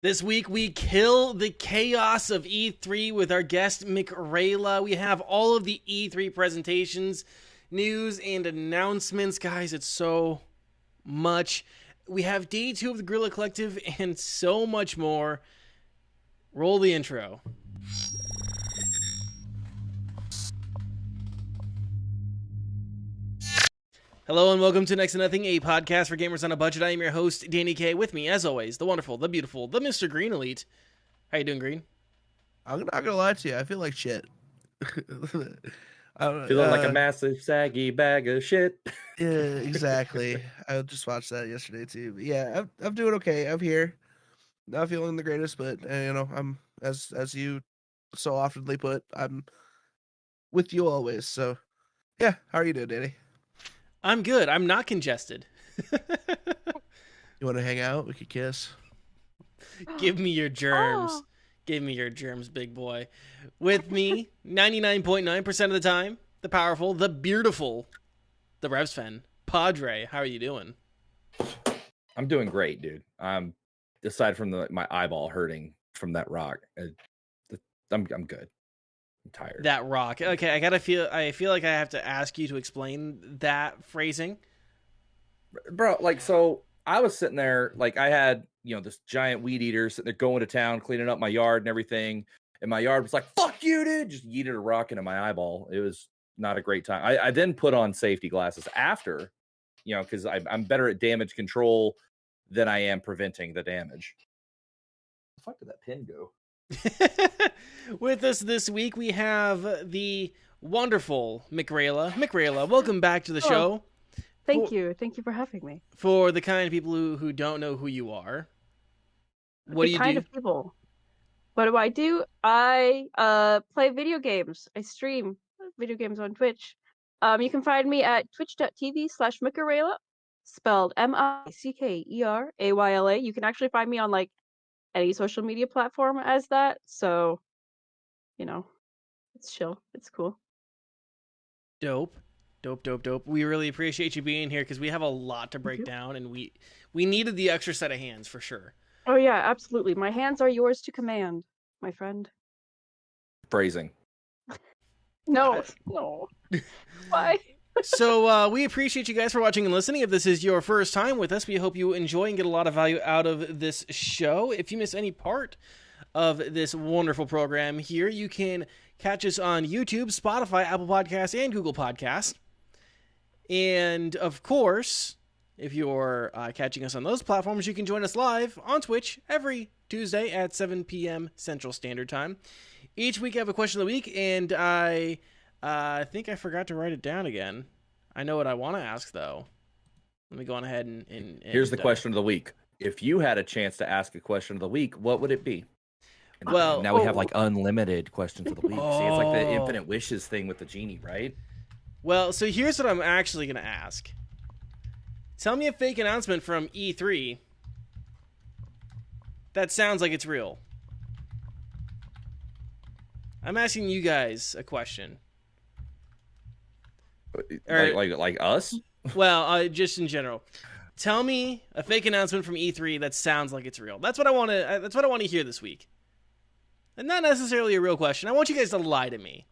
This week, we kill the chaos of E3 with our guest, Mickerayla. We have all of the E3 presentations, news, and announcements. Guys, it's so much. We have day 2 of the Guerilla Collective and so much more. Roll the intro. Hello and welcome to Next to Nothing, a podcast for gamers on a budget. I am your host, Danny K. With me, as always, the wonderful, the beautiful, the Mr. Green Elite. How you doing, Green? I'm not gonna lie to you. I feel like shit. Feeling like a massive saggy bag of shit. Yeah, exactly. I just watched that yesterday too. But yeah, I'm doing okay. I'm here. Not feeling the greatest, but I'm as you so oftenly put, I'm with you always. So yeah, how are you doing, Danny? I'm good. I'm not congested. You want to hang out? We could kiss. Give me your germs. Oh. Give me your germs, big boy. With me, 99.9% of the time, the powerful, the beautiful, the Revsfen. Padre, how are you doing? I'm doing great, dude. Aside from my eyeball hurting from that rock, I'm good. I'm tired. That rock. Okay, I feel like I have to ask you to explain that phrasing. Bro, so I was sitting there, I had, this giant weed eater sitting there going to town, cleaning up my yard and everything. And my yard was like, fuck you, dude. Just yeeted a rock into my eyeball. It was not a great time. I then put on safety glasses after, because I'm better at damage control than I am preventing the damage. Where the fuck did that pin go? With us this week, we have the wonderful Mickerayla. Mickerayla, welcome back to the show. Thank you for having me. For the kind of people who don't know who you are, what do you do? Kind of people. What do? I play video games. I stream video games on Twitch. You can find me at twitch.tv/Mickerayla, spelled Mickerayla. You can actually find me on any social media platform as that. So, it's chill. It's cool. Dope. We really appreciate you being here because we have a lot to break down, and we needed the extra set of hands for sure. Oh yeah, absolutely. My hands are yours to command, my friend. Phrasing. No. Why? So we appreciate you guys for watching and listening. If this is your first time with us, we hope you enjoy and get a lot of value out of this show. If you miss any part of this wonderful program here, you can catch us on YouTube, Spotify, Apple Podcasts, and Google Podcasts. And of course, if you're catching us on those platforms, you can join us live on Twitch every Tuesday at 7 p.m. Central Standard Time. Each week I have a question of the week, and I think I forgot to write it down again. I know what I want to ask, though. Let me go on ahead and here's the question of the week. If you had a chance to ask a question of the week, what would it be? And well, now we have unlimited questions of the week. See, it's like the infinite wishes thing with the genie, right? Well, so here's what I'm actually going to ask. Tell me a fake announcement from E3 that sounds like it's real. I'm asking you guys a question. Like us? Well, just in general. Tell me a fake announcement from E3 that sounds like it's real. That's what I want to. That's what I want to hear this week. And not necessarily a real question. I want you guys to lie to me.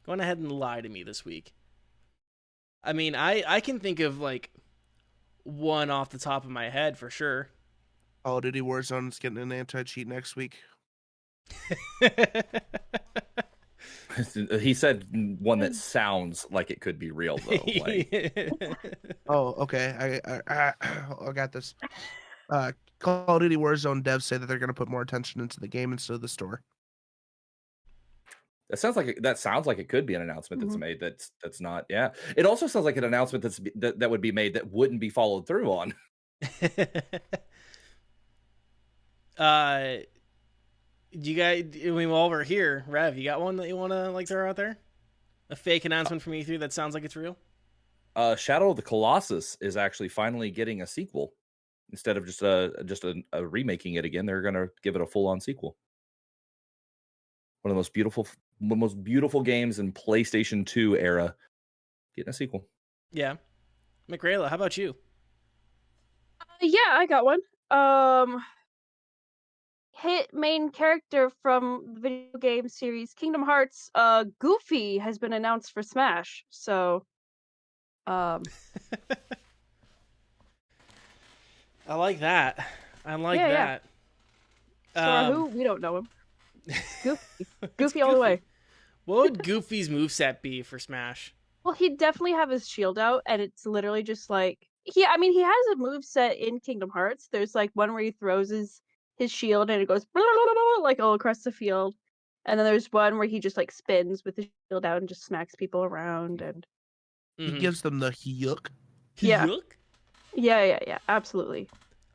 Go on ahead and lie to me this week. I mean, I can think of one off the top of my head for sure. Call of Duty Warzone's getting an anti-cheat next week. He said one that sounds like it could be real, though. Oh, okay. I got this. Call of Duty Warzone devs say that they're going to put more attention into the game instead of the store. That sounds like it could be an announcement that's made. That's not. Yeah. It also sounds like an announcement that would be made that wouldn't be followed through on. Do you guys? I mean, while we're here, Rev, you got one that you want to throw out there? A fake announcement from E3 that sounds like it's real? Shadow of the Colossus is actually finally getting a sequel instead of just a remaking it again. They're gonna give it a full-on sequel. One of the most beautiful games in PlayStation 2 era, getting a sequel. Yeah, Mickerayla, how about you? Yeah, I got one. hit main character from the video game series Kingdom Hearts, Goofy, has been announced for Smash. So, I like that. I like yeah. that. Sora who? We don't know him. Goofy. It's Goofy all the way. What would Goofy's moveset be for Smash? Well, he'd definitely have his shield out, and it's literally just like he has a move set in Kingdom Hearts. There's like one where he throws his shield and it goes like all across the field. And then there's one where he just like spins with his shield out and just smacks people around, and He gives them the yuck. Yeah. Yuck? Yeah, absolutely.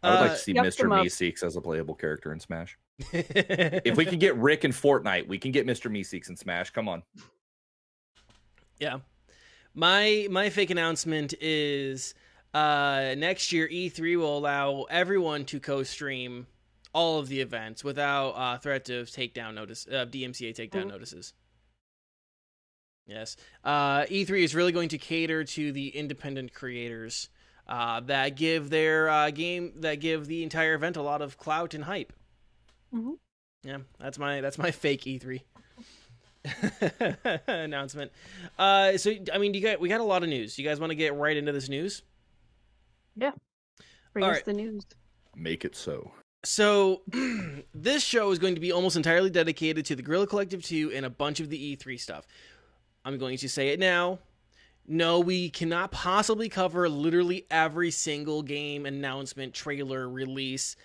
I would like to see yuck Mr. them up. Meeseeks as a playable character in Smash. If we can get Rick in Fortnite, we can get Mr. Meeseeks in Smash. Come on. Yeah. My fake announcement is next year E3 will allow everyone to co-stream all of the events without threat of takedown notice DMCA takedown notices. Yes. E3 is really going to cater to the independent creators that give their give the entire event a lot of clout and hype. Mm-hmm. Yeah, that's my fake E3 announcement. So I mean, we got a lot of news. You guys want to get right into this news? Yeah. Bring us the news. Make it so. So this show is going to be almost entirely dedicated to the Guerilla Collective 2 and a bunch of the E3 stuff. I'm going to say it now. No, we cannot possibly cover literally every single game announcement, trailer, release,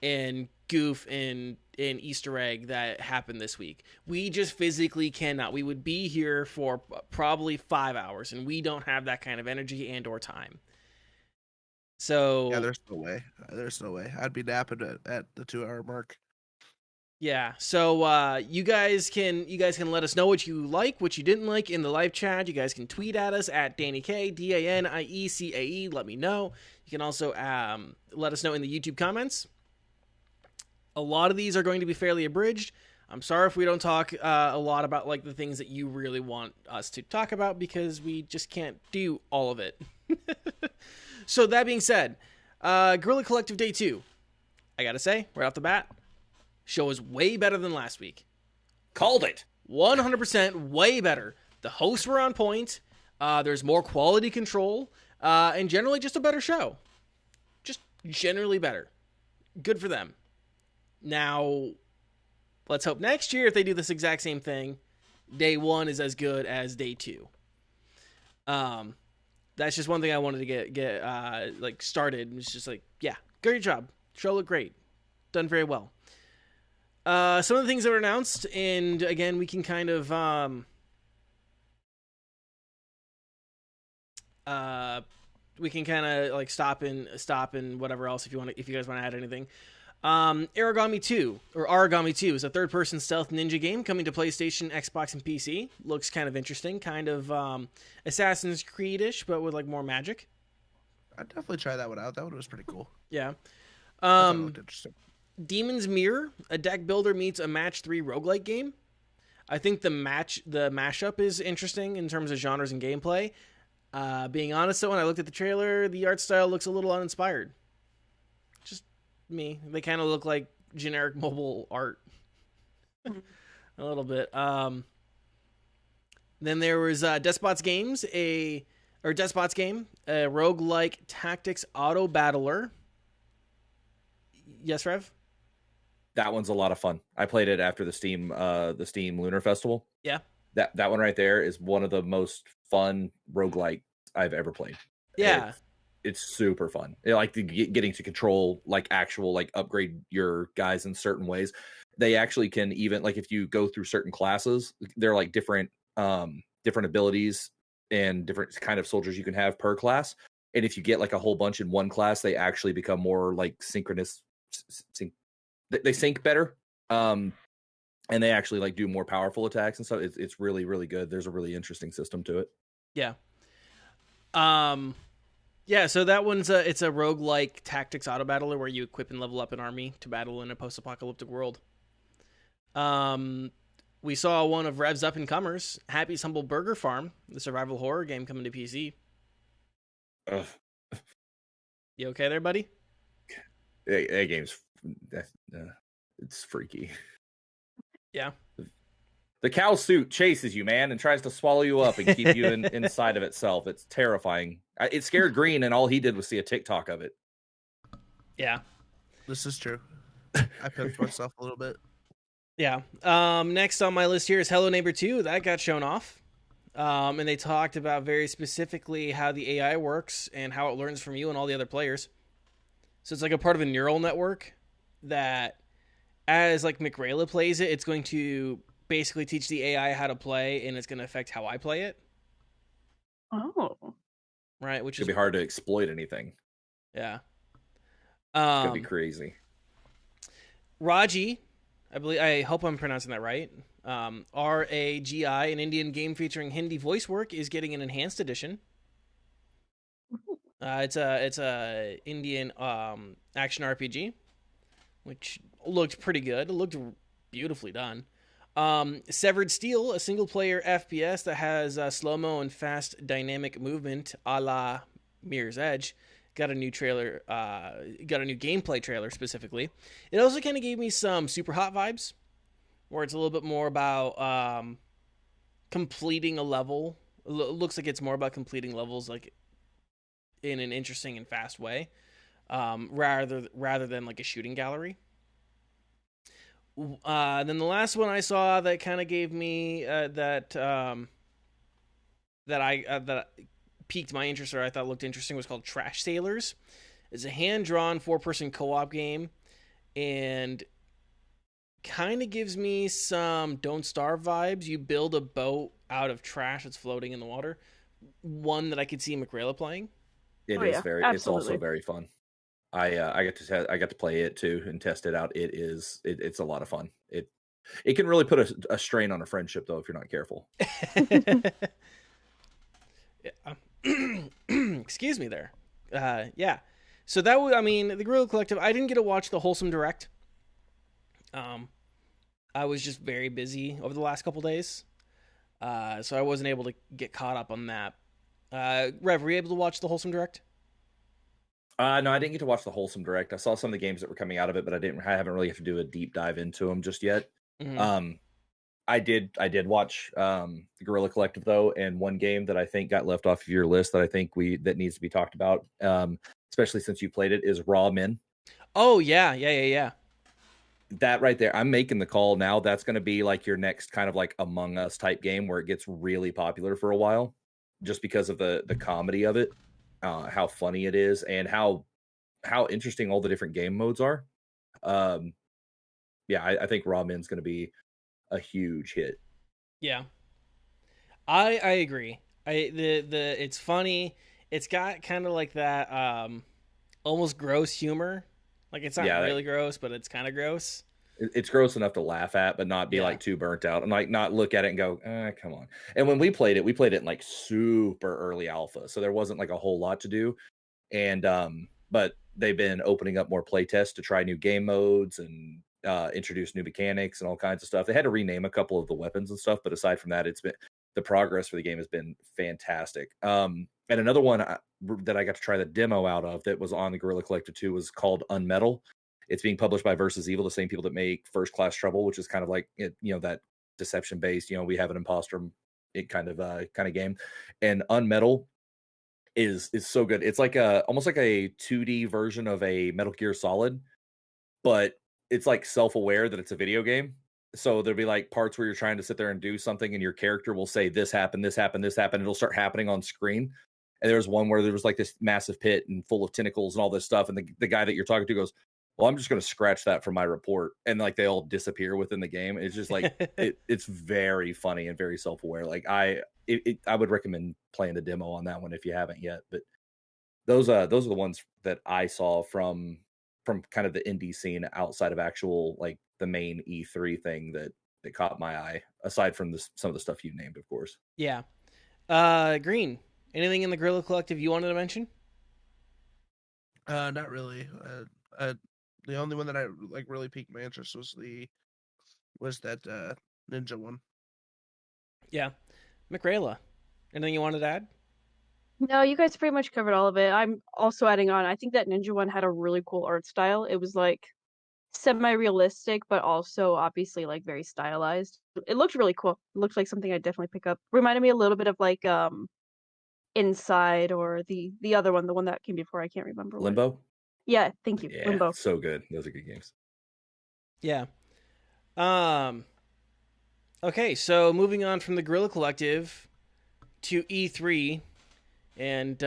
and goof and Easter egg that happened this week. We just physically cannot. We would be here for probably 5 hours, and we don't have that kind of energy and or time. So yeah, there's no way. There's no way. I'd be napping at the 2-hour mark. Yeah, so you guys can let us know what you like, what you didn't like in the live chat. You guys can tweet at us at DannyK, DANIECAE. Let me know. You can also let us know in the YouTube comments. A lot of these are going to be fairly abridged. I'm sorry if we don't talk a lot about like the things that you really want us to talk about, because we just can't do all of it. So that being said, Guerilla Collective Day 2. I gotta say, right off the bat, show is way better than last week. Called it. 100% way better. The hosts were on point. There's more quality control. And generally just a better show. Just generally better. Good for them. Now, let's hope next year, if they do this exact same thing, Day 1 is as good as Day 2. That's just one thing I wanted to get like started. It's just like, yeah, great job. Show looked great. Done very well. Some of the things that were announced, and again, we can kind of like stop and whatever else if you guys want to add anything. Origami 2 is a third-person stealth ninja game coming to PlayStation, Xbox, and PC. Looks kind of interesting, kind of Assassin's Creed-ish, but with like more magic. I'd definitely try that one out. That one was pretty cool. Yeah. I thought it looked interesting. Demon's Mirror, a deck builder meets a match 3 roguelike game. I think the mashup is interesting in terms of genres and gameplay. Being honest though, when I looked at the trailer, the art style looks a little uninspired. Just me. They kind of look like generic mobile art. A little bit. Then there was Despots Game, a roguelike tactics auto battler. Yes, Rev? That one's a lot of fun. I played it after the Steam Lunar Festival. Yeah. That one right there is one of the most fun roguelike I've ever played. Yeah. It's super fun. Like getting to control like actual like upgrade your guys in certain ways. They actually can even like if you go through certain classes, they're like different abilities and different kind of soldiers you can have per class. And if you get like a whole bunch in one class, they actually become more like synchronous. They sync better. And they actually like do more powerful attacks and stuff. It's really, really good. There's a really interesting system to it. Yeah. Yeah, so that one's it's a roguelike tactics auto battler where you equip and level up an army to battle in a post-apocalyptic world. We saw one of Rev's up-and-comers, Happy's Humble Burger Farm, the survival horror game coming to PC. Ugh. You okay there, buddy? That game's It's freaky. Yeah. The cow suit chases you, man, and tries to swallow you up and keep you inside of itself. It's terrifying. It scared Green, and all he did was see a TikTok of it. Yeah. This is true. I pimped myself a little bit. Yeah. Next on my list here is Hello Neighbor 2. That got shown off. And they talked about very specifically how the AI works and how it learns from you and all the other players. So it's like a part of a neural network that, as like Mickerayla plays it, it's going to basically teach the AI how to play, and it's going to affect how I play it. Oh. Right, which It'd be hard to exploit anything. Yeah. It's gonna be crazy. Raji, I hope I'm pronouncing that right. RAGI, an Indian game featuring Hindi voice work, is getting an enhanced edition. It's a Indian action RPG, which looked pretty good. It looked beautifully done. Severed Steel, a single player FPS that has slow-mo and fast dynamic movement, a la Mirror's Edge, got a new trailer. Got a new gameplay trailer specifically. It also kind of gave me some Super Hot vibes, where it's a little bit more about completing a level. It looks like it's more about completing levels like in an interesting and fast way, rather than like a shooting gallery. Then the last one I saw that kind of gave me that piqued my interest, or I thought looked interesting, was called Trash Sailors. It's a hand-drawn 4-person co-op game, and kind of gives me some Don't Starve vibes. You build a boat out of trash that's floating in the water. One that I could see Mickerayla playing. It's also very fun. I got to play it too and test it out. It's a lot of fun. It can really put a strain on a friendship though if you're not careful. Excuse me there. Yeah. So that was, the Guerilla Collective. I didn't get to watch the Wholesome Direct. I was just very busy over the last couple days, so I wasn't able to get caught up on that. Rev, were you able to watch the Wholesome Direct? No, I didn't get to watch the Wholesome Direct. I saw some of the games that were coming out of it, but I haven't really had to do a deep dive into them just yet. Mm-hmm. I did watch the Guerilla Collective though, and one game that I think got left off of your list that I think that needs to be talked about, especially since you played it, is Raw Men. Oh yeah. That right there, I'm making the call now. That's going to be like your next kind of like Among Us type game where it gets really popular for a while, just because of the comedy of it. How funny it is and how interesting all the different game modes are. I think Raw Men's going to be a huge hit. Yeah, I agree. It's funny. It's got kind of like that almost gross humor. Like it's not really gross, but it's kind of gross. It's gross enough to laugh at, but not be like too burnt out, and like not look at it and go, come on. And when we played it in like super early alpha, so there wasn't like a whole lot to do. And but they've been opening up more play tests to try new game modes and introduce new mechanics and all kinds of stuff. They had to rename a couple of the weapons and stuff, but aside from that, it's been the progress for the game has been fantastic. And another one that I got to try the demo out of that was on the Guerilla Collective 2 was called Unmetal. It's being published by Versus Evil, the same people that make First Class Trouble, which is kind of like that deception based. We have an imposter kind of game. And Unmetal is so good. It's like almost like a 2D version of a Metal Gear Solid, but it's like self-aware that it's a video game. So there'll be like parts where you're trying to sit there and do something, and your character will say, "This happened, this happened, this happened." It'll start happening on screen. And there was one where there was like this massive pit and full of tentacles and all this stuff, and the guy that you're talking to goes, "Well, I'm just going to scratch that from my report," and like they all disappear within the game. It's just like it's very funny and very self-aware. Like I would recommend playing the demo on that one if you haven't yet. But those are the ones that I saw from kind of the indie scene outside of actual like the main E3 thing that caught my eye. Aside from some of the stuff you named, of course. Yeah. Green. Anything in the Guerilla Collective you wanted to mention? Not really. The only one that I like really piqued my interest was that ninja one. Yeah. Mickerayla, anything you wanted to add? No, you guys pretty much covered all of it. I'm also adding on, I think that ninja one had a really cool art style. It was like semi-realistic, but also obviously like very stylized. It looked really cool. It looked like something I'd definitely pick up. Reminded me a little bit of like Inside or the other one, the one that came before. I can't remember what. Limbo. Yeah, thank you. Yeah, Limbo. so good. Those are good games. Yeah. Okay, so moving on from the Guerilla Collective to E3 and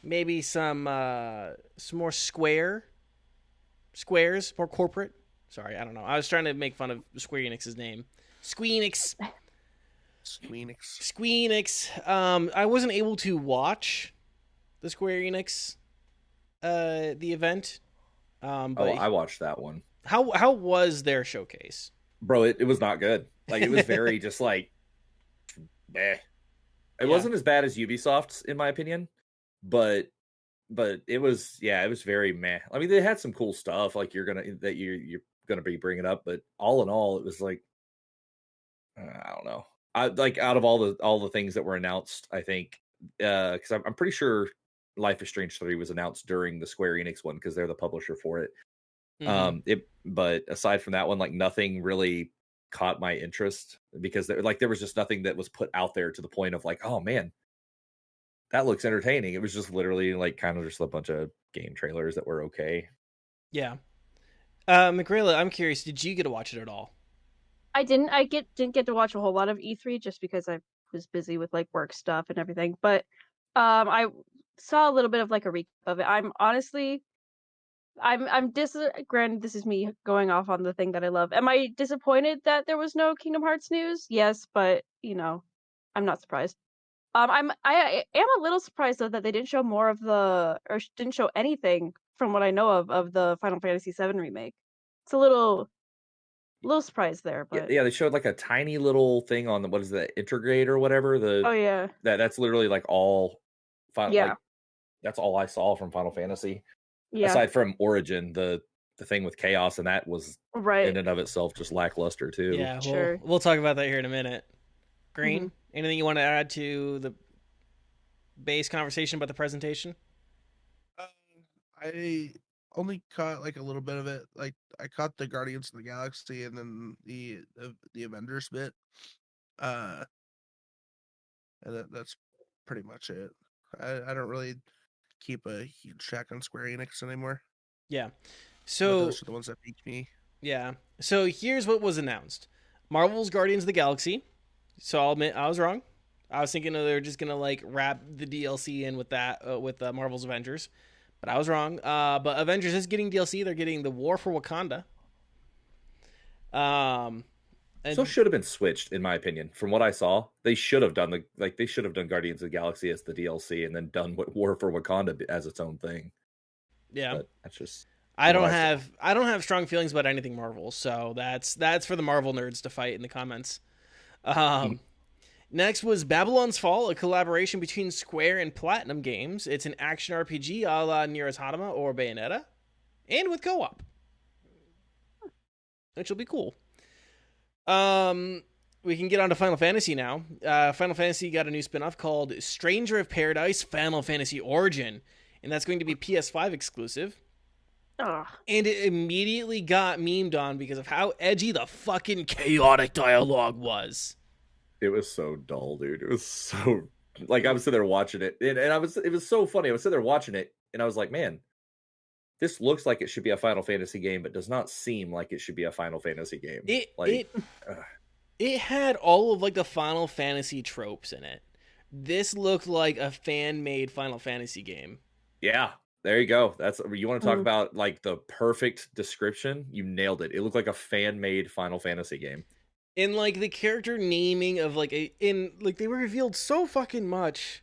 maybe some more squares, more corporate. Sorry, I don't know. I was trying to make fun of Square Enix's name. Squeenix. I wasn't able to watch the Square Enix the event. But I watched that one. How was their showcase? Bro, it was not good. Like, it was very just like, eh. It wasn't as bad as Ubisoft's, in my opinion, but it was very meh. I mean, they had some cool stuff like you're gonna be bringing up, but all in all, it was like, I don't know. I like, out of all the things that were announced, I think, because I'm pretty sure Life is Strange 3 was announced during the Square Enix one because they're the publisher for it. Mm-hmm. But aside from that one, like, nothing really caught my interest because there was just nothing that was put out there to the point of like, oh man, that looks entertaining. It was just literally like kind of just a bunch of game trailers that were okay. Yeah. Mickerayla, I'm curious, did you get to watch it at all? I didn't. Didn't get to watch a whole lot of E3 just because I was busy with like work stuff and everything. But I saw a little bit of like a recap of it. I'm honestly, granted, this is me going off on the thing that I love. Am I disappointed that there was no Kingdom Hearts news? Yes, but I'm not surprised. I am a little surprised though that they didn't show more of didn't show anything from what I know of the Final Fantasy VII remake. It's a little surprised there, but Yeah, they showed like a tiny little thing on what is that, Intergrade or whatever. oh yeah, That's literally like all final. yeah, Like, that's all I saw from Final Fantasy, yeah, aside from Origin, the thing with Chaos, and that was right, in and of itself just lackluster too. Yeah, sure. we'll talk about that here in a minute. Green, Mm-hmm. anything you want to add to the base conversation about the presentation? I only caught like a little bit of it. Like, I caught the Guardians of the Galaxy and then the Avengers bit. And that's pretty much it. I don't really keep a huge track on Square Enix anymore. Yeah. But So those are the ones that piqued me. yeah. So here's what was announced: Marvel's Guardians of the Galaxy. So I'll admit I was wrong. I was thinking they're just gonna like wrap the DLC in with that with Marvel's Avengers, but I was wrong. But Avengers is getting DLC. They're getting the War for Wakanda. And So should have been switched, in my opinion. From what I saw, they should have done Guardians of the Galaxy as the DLC and then done War for Wakanda as its own thing. yeah, But that's just I don't have strong feelings about anything Marvel, so that's for the Marvel nerds to fight in the comments. Next was Babylon's Fall, a collaboration between Square and Platinum Games. It's an action RPG a la Nier Automata or Bayonetta, and with co-op, which will be cool. We can get on to Final Fantasy now. Final Fantasy got a new spinoff called Stranger of Paradise Final Fantasy Origin, and that's going to be PS5 exclusive. Ugh. And it immediately got memed on because of how edgy the fucking chaotic dialogue was. It was so dull, dude. It was so, like, I was sitting there watching it, and it was so funny. I was sitting there watching it, and I was like, man, this looks like it should be a Final Fantasy game, but does not seem like it should be a Final Fantasy game. It had all of like the Final Fantasy tropes in it. This looked like a fan-made Final Fantasy game. Yeah, there you go. That's, you want to talk about like the perfect description? You nailed it. It looked like a fan-made Final Fantasy game. And like the character naming of like they were revealed so fucking much.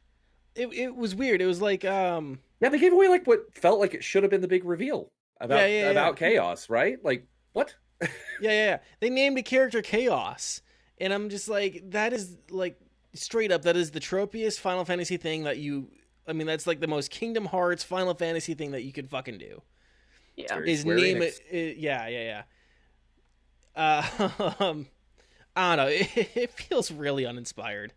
It was weird. It was like yeah, they gave away like what felt like it should have been the big reveal about Chaos, right? Like, what? yeah. They named a character Chaos, and I'm just like, that is like straight up, that is the tropiest Final Fantasy thing that that's like the most Kingdom Hearts Final Fantasy thing that you could fucking do. Yeah. Is name it. Yeah. I don't know. It feels really uninspired.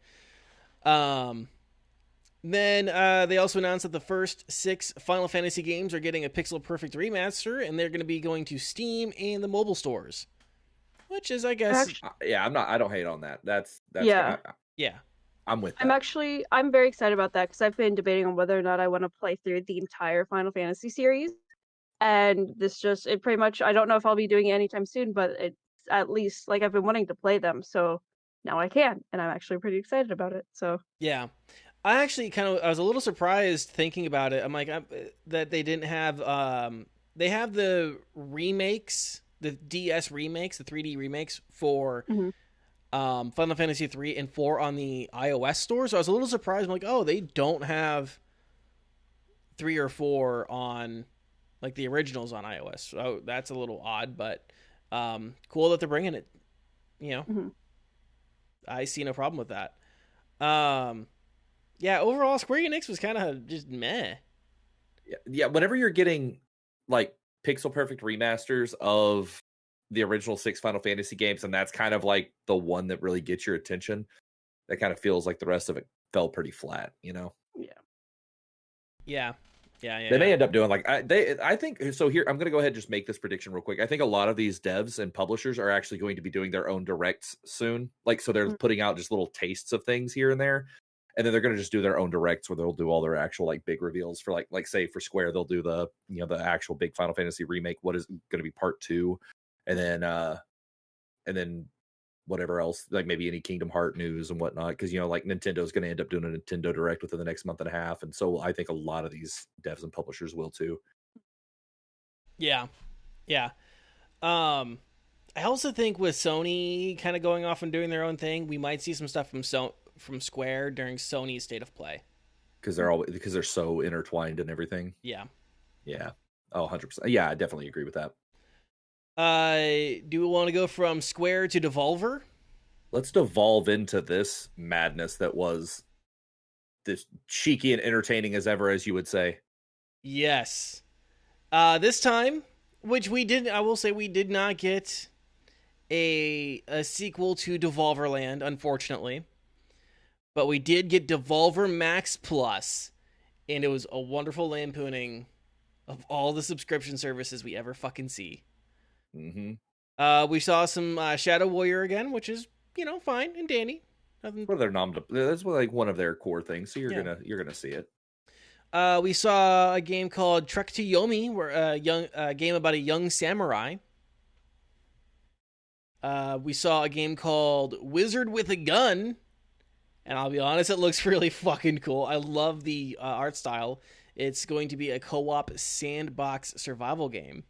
Then they also announced that the first 6 Final Fantasy games are getting a pixel perfect remaster, and they're going to be going to Steam and the mobile stores, which is, I guess, Yeah, I don't hate on that. That's Yeah. yeah. I'm with that. I'm very excited about that because I've been debating on whether or not I want to play through the entire Final Fantasy series. And it pretty much, I don't know if I'll be doing it anytime soon, but it's at least like I've been wanting to play them. So now I can, and I'm actually pretty excited about it. So Yeah. I actually I was a little surprised thinking about it. I'm like, that they didn't have, they have the remakes, the DS remakes, the 3D remakes for Mhm. Final Fantasy 3 and 4 on the iOS store. So I was a little surprised. I'm like, oh, they don't have 3 or 4 on like the originals on iOS. So that's a little odd, but cool that they're bringing it. You know, Mhm. I see no problem with that. Yeah, overall, Square Enix was kind of just meh. Yeah, whenever you're getting like pixel perfect remasters of the original 6 Final Fantasy games, and that's kind of like the one that really gets your attention, that kind of feels like the rest of it fell pretty flat, you know? Yeah. They may end up doing like I think so. Here, I'm going to go ahead and just make this prediction real quick. I think a lot of these devs and publishers are actually going to be doing their own directs soon. Like, so they're putting out just little tastes of things here and there, and then they're going to just do their own directs where they'll do all their actual like big reveals for like say for Square, they'll do the the actual big Final Fantasy remake. What is going to be part 2, and then whatever else, like maybe any Kingdom Heart news and whatnot, because like Nintendo's going to end up doing a Nintendo Direct within the next month and a half, and so I think a lot of these devs and publishers will too. Yeah. I also think with Sony kind of going off and doing their own thing, we might see some stuff from Square during Sony's State of Play. Because they're so intertwined and everything. Yeah. Oh, 100%. Yeah, I definitely agree with that. Do we want to go from Square to Devolver? Let's devolve into this madness that was this cheeky and entertaining as ever, as you would say. Yes. This time, which I will say we did not get a sequel to Devolver Land, unfortunately. But we did get Devolver Max Plus, and it was a wonderful lampooning of all the subscription services we ever fucking see. Mm-hmm. We saw some Shadow Warrior again, which is fine and dandy. Nothing. That's like one of their core things, so you're gonna see it. We saw a game called Trek to Yomi, where a game about a young samurai. We saw a game called Wizard with a Gun, and I'll be honest, it looks really fucking cool. I love the art style. It's going to be a co-op sandbox survival game.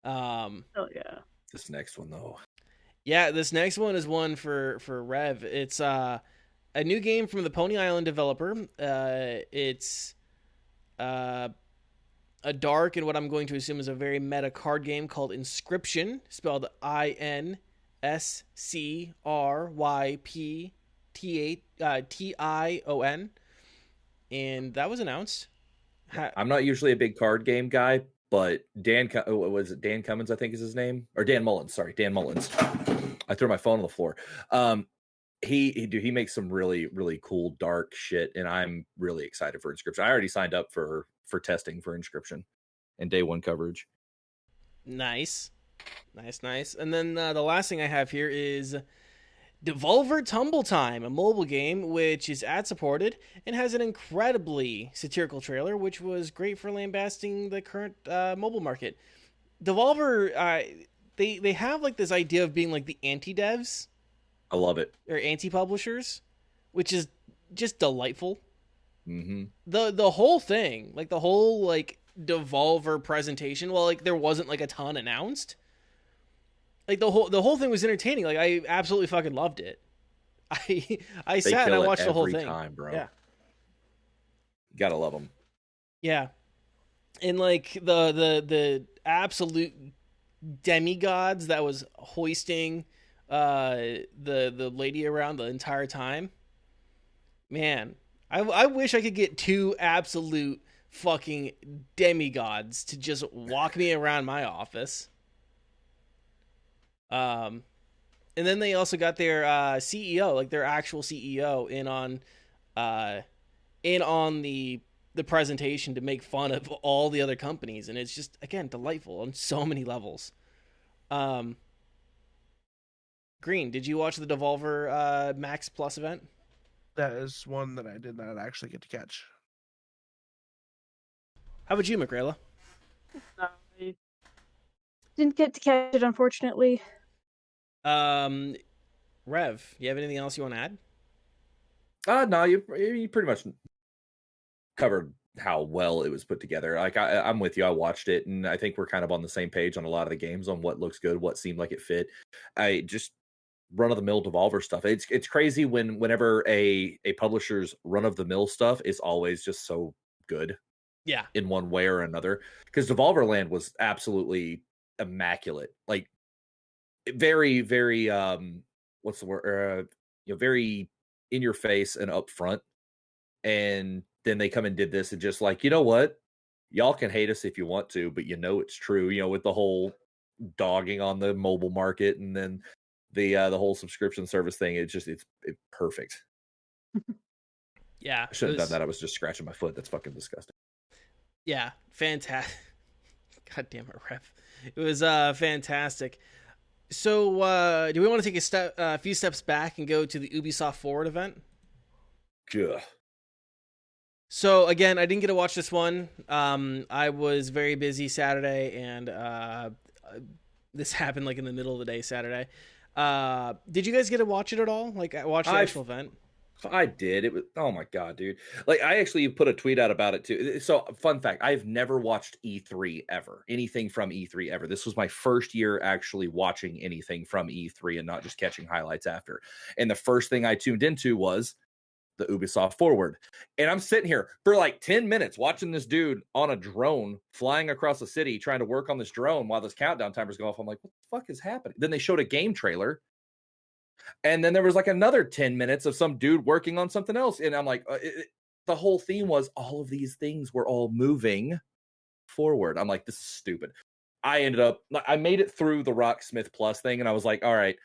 Oh yeah. This next one though. Yeah, this next one is one for Rev. It's a new game from the Pony Island developer. It's a dark and what I'm going to assume is a very meta card game called Inscription, spelled INSCRYPTION, and that was announced. I'm not usually a big card game guy, but Dan Cummins, I think is his name, or Dan Mullins. Sorry, Dan Mullins. I threw my phone on the floor. He makes some really, really cool dark shit, and I'm really excited for Inscription. I already signed up for testing for Inscription and day one coverage. Nice. And then the last thing I have here is Devolver Tumble Time, a mobile game which is ad supported and has an incredibly satirical trailer, which was great for lambasting the current mobile market. Devolver, they have like this idea of being like the anti-devs. I love it. Or anti-publishers, which is just delightful. Mm-hmm. The whole thing, like the whole like Devolver presentation, well, like there wasn't like a ton announced. Like the whole thing was entertaining. Like I absolutely fucking loved it. I sat and I watched the whole thing. Time, bro. Yeah, you gotta love them. Yeah, and like the absolute demigods that was hoisting the lady around the entire time. Man, I wish I could get 2 absolute fucking demigods to just walk me around my office. And then they also got their CEO, like their actual CEO, in on uh, in on the presentation to make fun of all the other companies, and it's just again delightful on so many levels. Um, Green, did you watch the Devolver Max Plus event? That is one that I did not actually get to catch. How about you, Mickerayla? I didn't get to catch it, unfortunately. Um, Rev, you have anything else you want to add? No, you pretty much covered how well it was put together. Like I'm with you. I watched it, and I think we're kind of on the same page on a lot of the games on what looks good, what seemed like it fit. I just run of the mill Devolver stuff. It's crazy whenever a publisher's run of the mill stuff is always just so good. Yeah, in one way or another. Because Devolver Land was absolutely immaculate. Like very, very what's the word? Very in your face and upfront. And then they come and did this and just like, you know what? Y'all can hate us if you want to, but it's true, with the whole dogging on the mobile market and then the whole subscription service thing. It's perfect. yeah. I shouldn't have done that. I was just scratching my foot. That's fucking disgusting. Yeah, fantastic. God damn it, Rev. It was fantastic. So, do we want to take a few steps back and go to the Ubisoft Forward event? Ugh. So again, I didn't get to watch this one. I was very busy Saturday, and this happened like in the middle of the day Saturday. Did you guys get to watch it at all? Like, watch the actual event? I did. It was, oh my God, dude. Like, I actually put a tweet out about it too. So, fun fact, I've never watched E3 ever, anything from E3 ever. This was my first year actually watching anything from E3 and not just catching highlights after. And the first thing I tuned into was the Ubisoft Forward. And I'm sitting here for like 10 minutes watching this dude on a drone flying across the city trying to work on this drone while this countdown timer's going off. I'm like, what the fuck is happening? Then they showed a game trailer. And then there was like another 10 minutes of some dude working on something else. And I'm like, the whole theme was all of these things were all moving forward. I'm like, this is stupid. I made it through the Rocksmith Plus thing. And I was like, all right,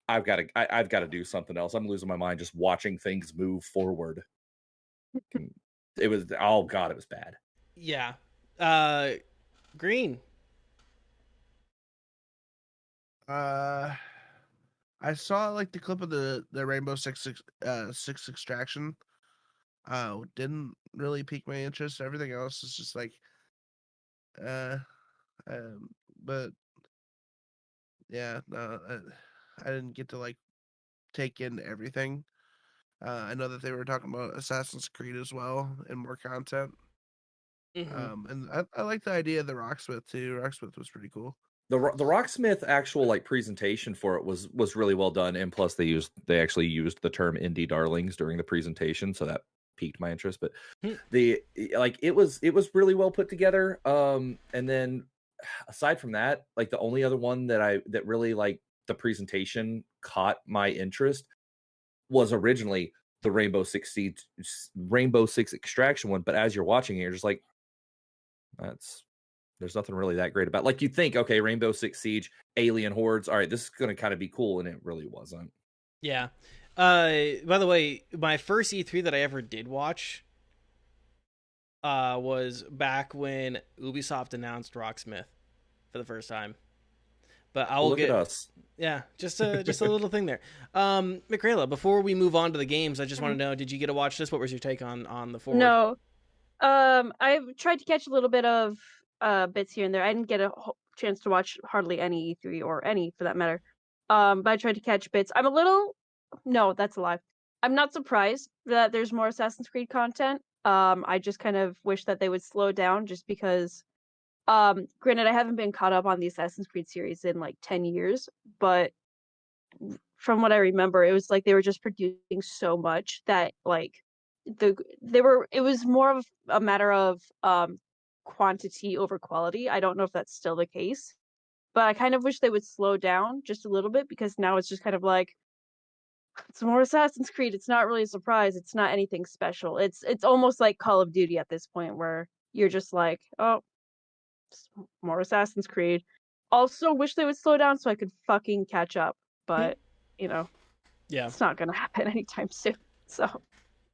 I've got to do something else. I'm losing my mind just watching things move forward. It was, oh God, it was bad. Yeah. Green. I saw like the clip of the Rainbow Six Extraction. Didn't really pique my interest. Everything else is just like, but yeah, no, I didn't get to like take in everything. I know that they were talking about Assassin's Creed as well and more content. Mm-hmm. And I like the idea of the Rocksmith too. Rocksmith was pretty cool. The Rocksmith actual like presentation for it was really well done, and plus they actually used the term indie darlings during the presentation, so that piqued my interest. But it was really well put together. And then aside from that, like the only other one that really like the presentation caught my interest was originally the Rainbow Six Extraction one. But as you're watching it, you're just like, there's nothing really that great about. Like, you'd think, okay, Rainbow Six Siege, alien hordes, all right, this is going to kind of be cool, and it really wasn't. Yeah. By the way, my first E3 that I ever did watch was back when Ubisoft announced Rocksmith for the first time. But I will Look at us. Yeah, just a little thing there. Mickerayla, before we move on to the games, I just want to know, did you get to watch this? What was your take on the forward? No. I've tried to catch a little bit of bits here and there. I didn't get a chance to watch hardly any E3 or any for that matter. But I tried to catch bits. No, that's a lie. I'm not surprised that there's more Assassin's Creed content. I just kind of wish that they would slow down just because granted I haven't been caught up on the Assassin's Creed series in like 10 years, but from what I remember, it was like they were just producing so much that like it was more of a matter of quantity over quality. I don't know if that's still the case, but I kind of wish they would slow down just a little bit because now it's just kind of like it's more Assassin's Creed. It's not really a surprise. It's not anything special. It's almost like Call of Duty at this point where you're just like, oh, more Assassin's Creed. Also wish they would slow down so I could fucking catch up, but yeah, it's not gonna happen anytime soon. So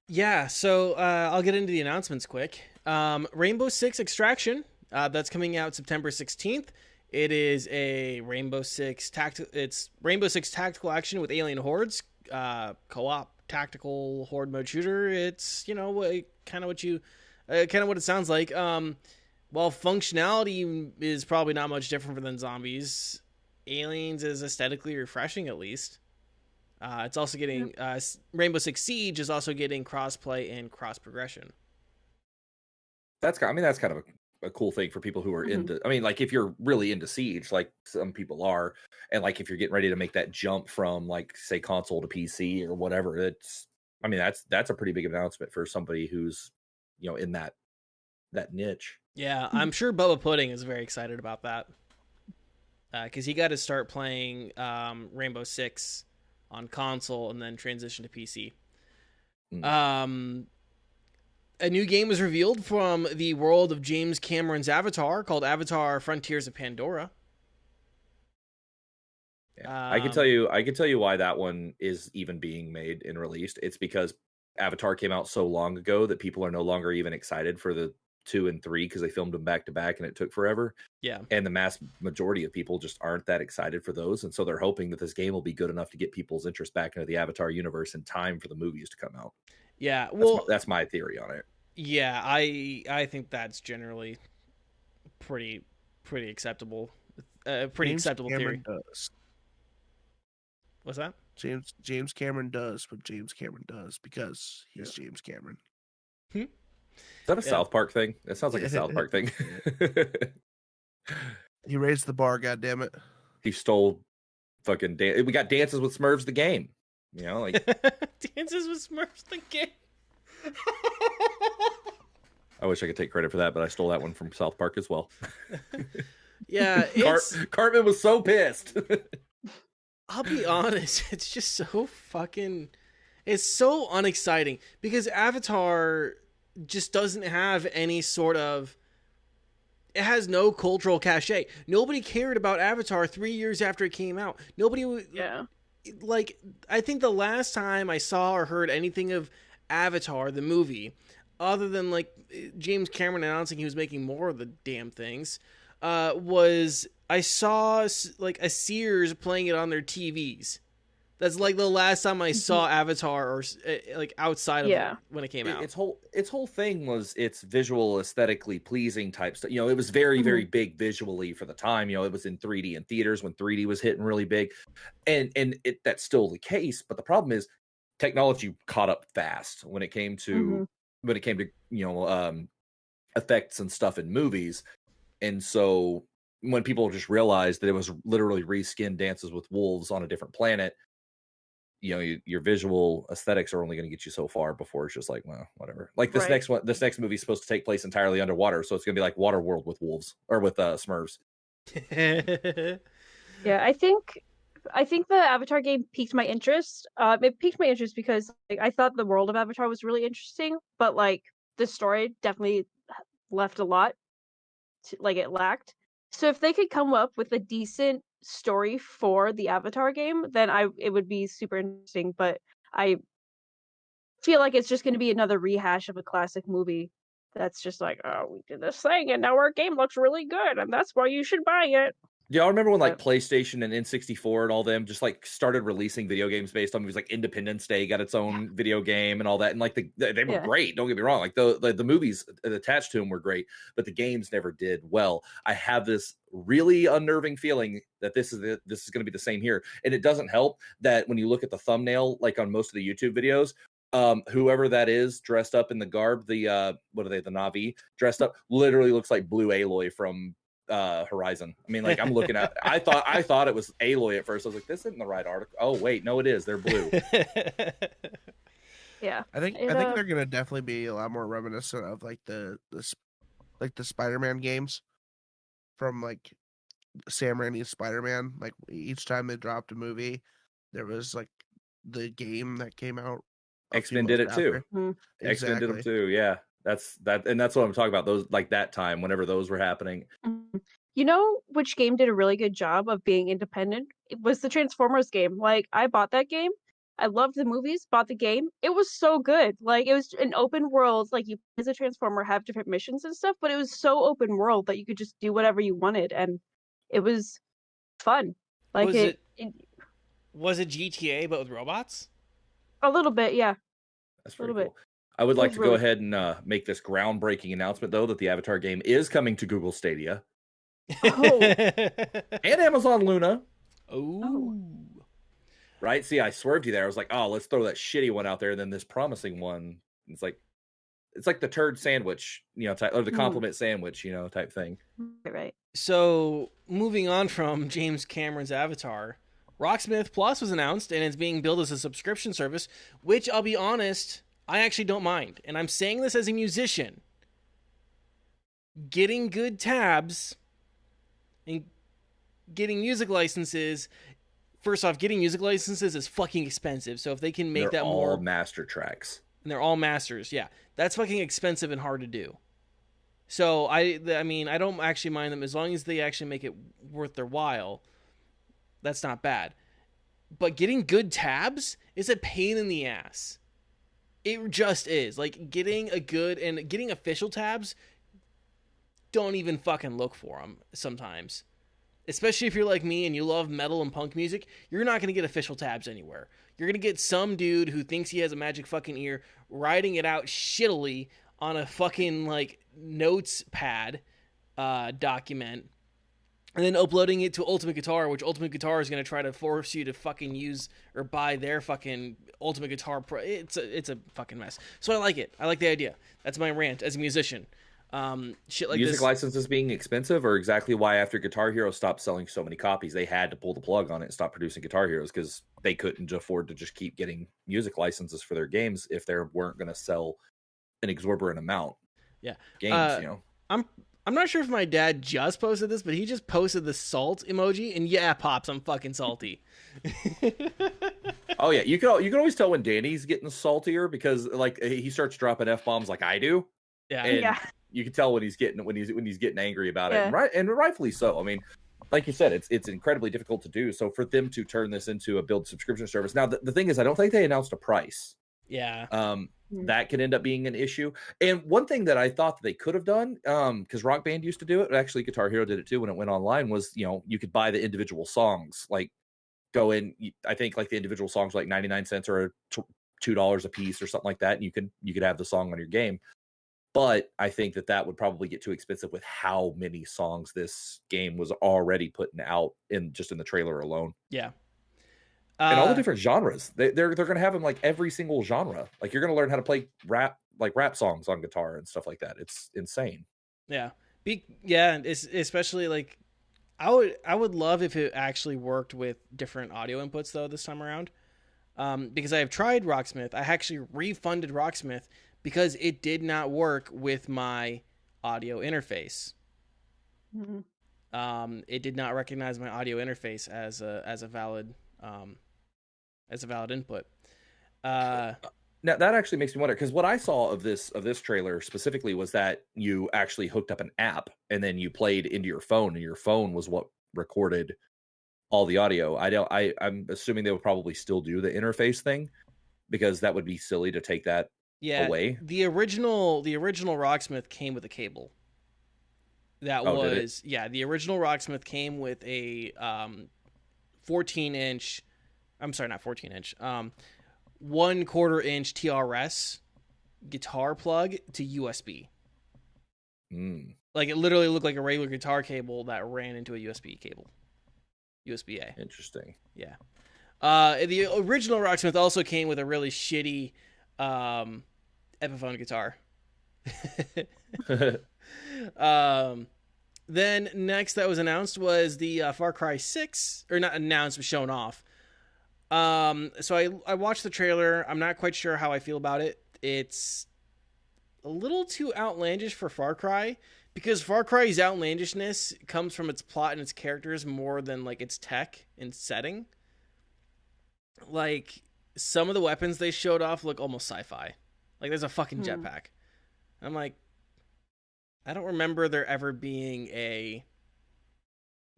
Yeah, so I'll get into the announcements quick. Rainbow Six Extraction, that's coming out September 16th. It is a It's Rainbow Six tactical action with alien hordes, co-op tactical horde mode shooter. It's kind of what it sounds like. While functionality is probably not much different than zombies, aliens is aesthetically refreshing at least. It's also getting Rainbow Six Siege is also getting crossplay and cross progression. That's kind of a cool thing for people who are into. I mean, like if you're really into Siege, like some people are, and like if you're getting ready to make that jump from like say console to PC or whatever, that's a pretty big announcement for somebody who's in that niche. Yeah, I'm sure Bubba Pudding is very excited about that because he got to start playing Rainbow Six on console and then transition to PC. A new game was revealed from the world of James Cameron's Avatar called Avatar: Frontiers of Pandora. Yeah. I can tell you why that one is even being made and released. It's because Avatar came out so long ago that people are no longer even excited for the 2 and 3 because they filmed them back to back and it took forever. Yeah. And the mass majority of people just aren't that excited for those. And so they're hoping that this game will be good enough to get people's interest back into the Avatar universe in time for the movies to come out. Yeah. Well, that's my theory on it. Yeah, I think that's generally pretty acceptable. Pretty James acceptable Cameron theory. Does. What's that? James Cameron does what James Cameron does because he's James Cameron. Is that a South Park thing? That sounds like a South Park thing. He raised the bar, goddammit. He stole fucking we got Dances with Smurfs the game. Like Dances with Smurfs the game. I wish I could take credit for that, but I stole that one from South Park as well. Yeah, Cartman was so pissed. I'll be honest, it's just so it's so unexciting because Avatar just doesn't have any sort of, it has no cultural cachet. Nobody cared about Avatar 3 years after it came out. Like, I think the last time I saw or heard anything of Avatar, the movie, other than like James Cameron announcing he was making more of the damn things, was I saw like a Sears playing it on their TVs. That's like the last time I saw Avatar, or like outside of when it came out. Its whole thing was its visual, aesthetically pleasing type stuff. It was very very big visually for the time. It was in 3D in theaters when 3D was hitting really big, and that's still the case. But the problem is technology caught up fast when it came to effects and stuff in movies, and so when people just realized that it was literally reskinned Dances with Wolves on a different planet, your visual aesthetics are only going to get you so far before it's just like, well, whatever. Like this next movie is supposed to take place entirely underwater, so it's going to be like Waterworld with wolves or with Smurfs. Yeah, I think the Avatar game piqued my interest. It piqued my interest because I thought the world of Avatar was really interesting, but like the story definitely left a lot. It lacked. So if they could come up with a decent story for the Avatar game, then it would be super interesting. But I feel like it's just going to be another rehash of a classic movie. That's just like, oh, we did this thing, and now our game looks really good, and that's why you should buy it. Do y'all remember when like PlayStation and N64 and all them just like started releasing video games based on movies? Like Independence Day got its own video game and all that, and like they were great. Don't get me wrong; like the movies attached to them were great, but the games never did well. I have this really unnerving feeling that this is going to be the same here, and it doesn't help that when you look at the thumbnail, like on most of the YouTube videos, whoever that is dressed up in the garb, the Na'vi dressed up, literally looks like Blue Aloy from Horizon. I mean, like I'm looking at I thought it was Aloy at first. I was like, this isn't the right article. Oh wait, no, it is. They're blue. Yeah. I think they're gonna definitely be a lot more reminiscent of like the Spider-Man games from like Sam Raimi's Spider-Man. Like each time they dropped a movie, there was like the game that came out. X-Men did it too. Mm-hmm. X-Men did them too. Yeah. That's what I'm talking about. Those like that time, whenever those were happening. You know which game did a really good job of being independent? It was the Transformers game. Like I bought that game, I loved the movies, bought the game. It was so good. Like, it was an open world. Like, you as a Transformer have different missions and stuff, but it was so open world that you could just do whatever you wanted, and it was fun. Like Was it, it it was it GTA but with robots? a little bit, yeah, That's a pretty little bit. cool. I would It like was to go really ahead and make this groundbreaking announcement, though, that the Avatar game is coming to Google Stadia Oh, and Amazon Luna. oh. Right? See, I swerved you there. I was like, oh, let's throw that shitty one out there, and then this promising one. It's like the turd sandwich, type, or the compliment sandwich, type thing. Right. So, moving on from James Cameron's Avatar, Rocksmith Plus was announced, and it's being billed as a subscription service, which, I'll be honest, I actually don't mind. And I'm saying this as a musician. Getting good tabs and getting music licenses, first off, getting music licenses is fucking expensive. So if they can make They're that all more... master tracks. And they're all masters, yeah. That's fucking expensive and hard to do. So, I mean, I don't actually mind them as long as they actually make it worth their while. That's not bad. But getting good tabs is a pain in the ass. It just is. Like, getting official tabs, don't even fucking look for them sometimes. Especially if you're like me and you love metal and punk music, you're not going to get official tabs anywhere. You're going to get some dude who thinks he has a magic fucking ear writing it out shittily on a fucking, like, notes pad document, and then uploading it to Ultimate Guitar, which Ultimate Guitar is going to try to force you to fucking use or buy their fucking Ultimate Guitar Pro. It's a fucking mess. So I like it. I like the idea. That's my rant as a musician. Shit like music this. licenses being expensive, or exactly why after Guitar Hero stopped selling so many copies, they had to pull the plug on it and stop producing Guitar Heroes because they couldn't afford to just keep getting music licenses for their games if they weren't going to sell an exorbitant amount. Yeah, games. I'm not sure if my dad just posted this, but he just posted the salt emoji, and yeah, Pops, I'm fucking salty. Oh yeah, you can always tell when Danny's getting saltier because like he starts dropping F-bombs like I do. Yeah, and Yeah. you can tell when he's getting angry about Yeah. it, and rightfully so. I mean, like you said, it's incredibly difficult to do. So for them to turn this into a build subscription service, now the thing is, I don't think they announced a price. yeah. That could end up being an issue. And one thing that I thought that they could have done, because Rock Band used to do it, actually Guitar Hero did it too when it went online, was you could buy the individual songs, like go in. I think like the individual songs were like 99 cents or $2 a piece or something like that, and you could have the song on your game. But I think that would probably get too expensive with how many songs this game was already putting out in the trailer alone. Yeah. And all the different genres. They're going to have them like every single genre. Like you're going to learn how to play rap songs on guitar and stuff like that. It's insane. Yeah. Especially like I would love if it actually worked with different audio inputs though this time around. Because I have tried Rocksmith. I actually refunded Rocksmith because it did not work with my audio interface. Mm-hmm. It did not recognize my audio interface as a valid input. Now that actually makes me wonder, because what I saw of this trailer specifically was that you actually hooked up an app and then you played into your phone, and your phone was what recorded all the audio. I'm assuming they would probably still do the interface thing, because that would be silly to take that away. The original Rocksmith came with a cable. The original Rocksmith came with a 14-inch. I'm sorry, not 14-inch. 1/4 inch TRS guitar plug to USB. Like it literally looked like a regular guitar cable that ran into a USB cable. USB-A. Interesting. Yeah. The original Rocksmith also came with a really shitty Epiphone guitar. Then next that was announced was the Far Cry 6, or not announced, but shown off. So I watched the trailer. I'm not quite sure how I feel about it. It's a little too outlandish for Far Cry, because Far Cry's outlandishness comes from its plot and its characters more than like its tech and setting. Like some of the weapons they showed off look almost sci-fi. Like there's a fucking jetpack. I'm like, I don't remember there ever being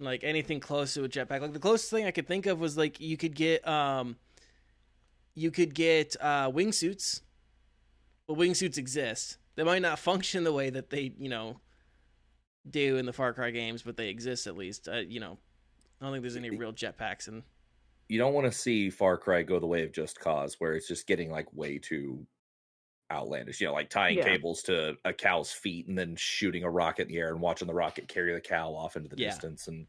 anything close to a jetpack. Like the closest thing I could think of was like you could get you could get wingsuits. Well, wingsuits exist. They might not function the way that they, do in the Far Cry games, but they exist at least. I don't think there's any real jetpacks in. You don't want to see Far Cry go the way of Just Cause, where it's just getting like way too outlandish. Like tying cables to a cow's feet and then shooting a rocket in the air and watching the rocket carry the cow off into the distance and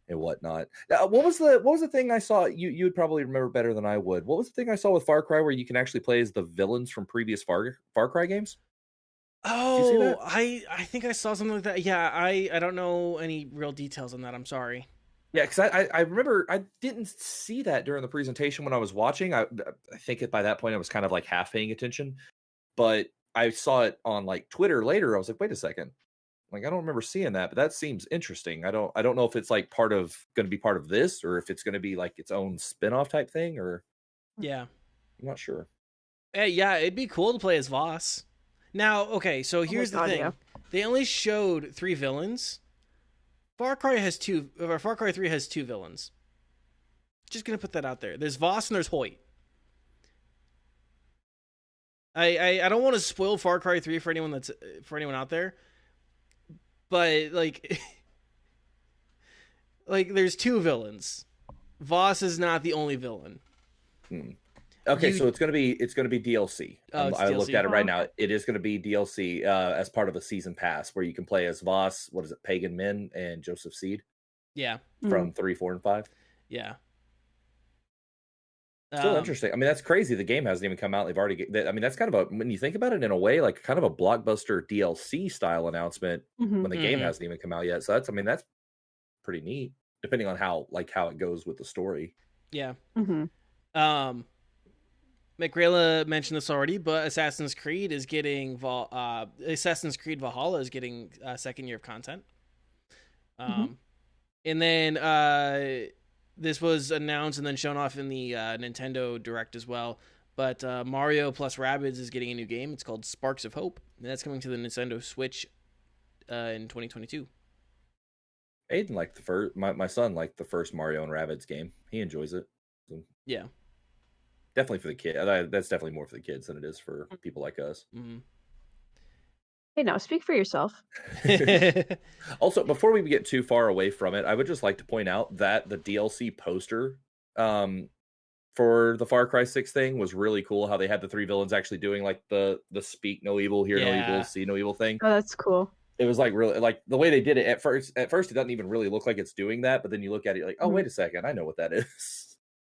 whatnot. What was the thing I saw? You would probably remember better than I would. What was the thing I saw with Far Cry where you can actually play as the villains from previous Far Cry games? Oh, I think I saw something like that. Yeah, I don't know any real details on that. I'm sorry. Yeah, because I remember I didn't see that during the presentation when I was watching. I think by that point I was kind of like half paying attention, but I saw it on like Twitter later. I was like, wait a second, like I don't remember seeing that, but that seems interesting. I don't know if it's like going to be part of this, or if it's going to be like its own spin-off type thing, or yeah, I'm not sure. Yeah, it'd be cool to play as Voss. Now, okay, so here's the thing: they only showed 3 villains. Far Cry 3 has 2 villains. Just gonna put that out there. There's Voss and there's Hoyt. I don't want to spoil Far Cry 3 for anyone out there, but like there's 2 villains. Voss is not the only villain. Okay, so it's gonna be DLC. I looked at it right now. It is gonna be DLC as part of a season pass where you can play as Voss, what is it, Pagan Min, and Joseph Seed. Yeah. From 3, 4, and 5. Yeah. Still interesting. I mean, that's crazy. The game hasn't even come out. They've already. That's kind of when you think about it in a way, like kind of a blockbuster DLC style announcement when the game hasn't even come out yet. So that's pretty neat. Depending on how it goes with the story. Yeah. Mickerayla mentioned this already, but Assassin's Creed is getting Assassin's Creed Valhalla is getting a second year of content. And then this was announced and then shown off in the Nintendo Direct as well. But Mario plus Rabbids is getting a new game. It's called Sparks of Hope, and that's coming to the Nintendo Switch in 2022. Aiden liked the first. My son liked the first Mario and Rabbids game. He enjoys it. So. Yeah. Definitely for the kid. That's definitely more for the kids than it is for people like us. Hey, now speak for yourself. Also, before we get too far away from it, I would just like to point out that the DLC poster for the Far Cry 6 thing was really cool. How they had the 3 villains actually doing like the speak no evil, hear no evil, see no evil thing. Oh, that's cool. It was like really like the way they did it at first. At first, it doesn't even really look like it's doing that, but then you look at it like, oh, wait a second, I know what that is.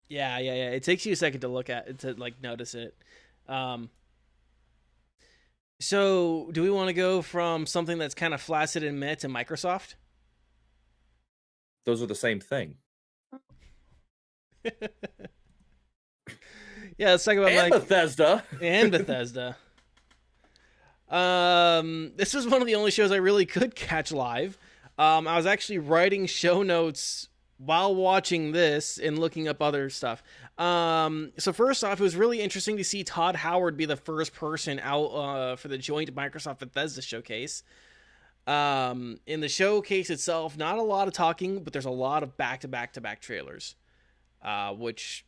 Yeah. It takes you a second to look at it, to like notice it. So, do we want to go from something that's kind of flaccid and meh to Microsoft? Those are the same thing. Yeah, let's talk about Bethesda. And Bethesda. This was one of the only shows I really could catch live. I was actually writing show notes while watching this and looking up other stuff. So first off, it was really interesting to see Todd Howard be the first person out for the joint Microsoft Bethesda showcase. In the showcase itself, not a lot of talking, but there's a lot of back-to-back-to-back trailers, which,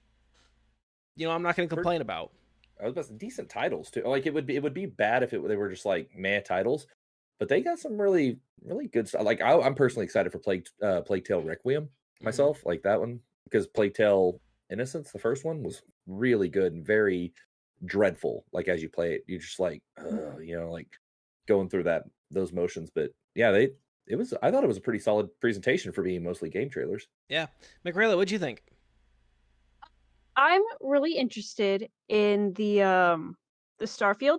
I'm not going to complain about. I was about to say, decent titles too. Like it would be bad if they were just like meh titles, but they got some really really good stuff. Like I'm personally excited for Plague Tale Requiem myself, like that one, because Plague Tale Innocence, the first one, was really good and very dreadful. Like as you play it, you're just like, like going through those motions. But yeah, I thought it was a pretty solid presentation for being mostly game trailers. Yeah, Mickerayla, what'd you think? I'm really interested in the Starfield.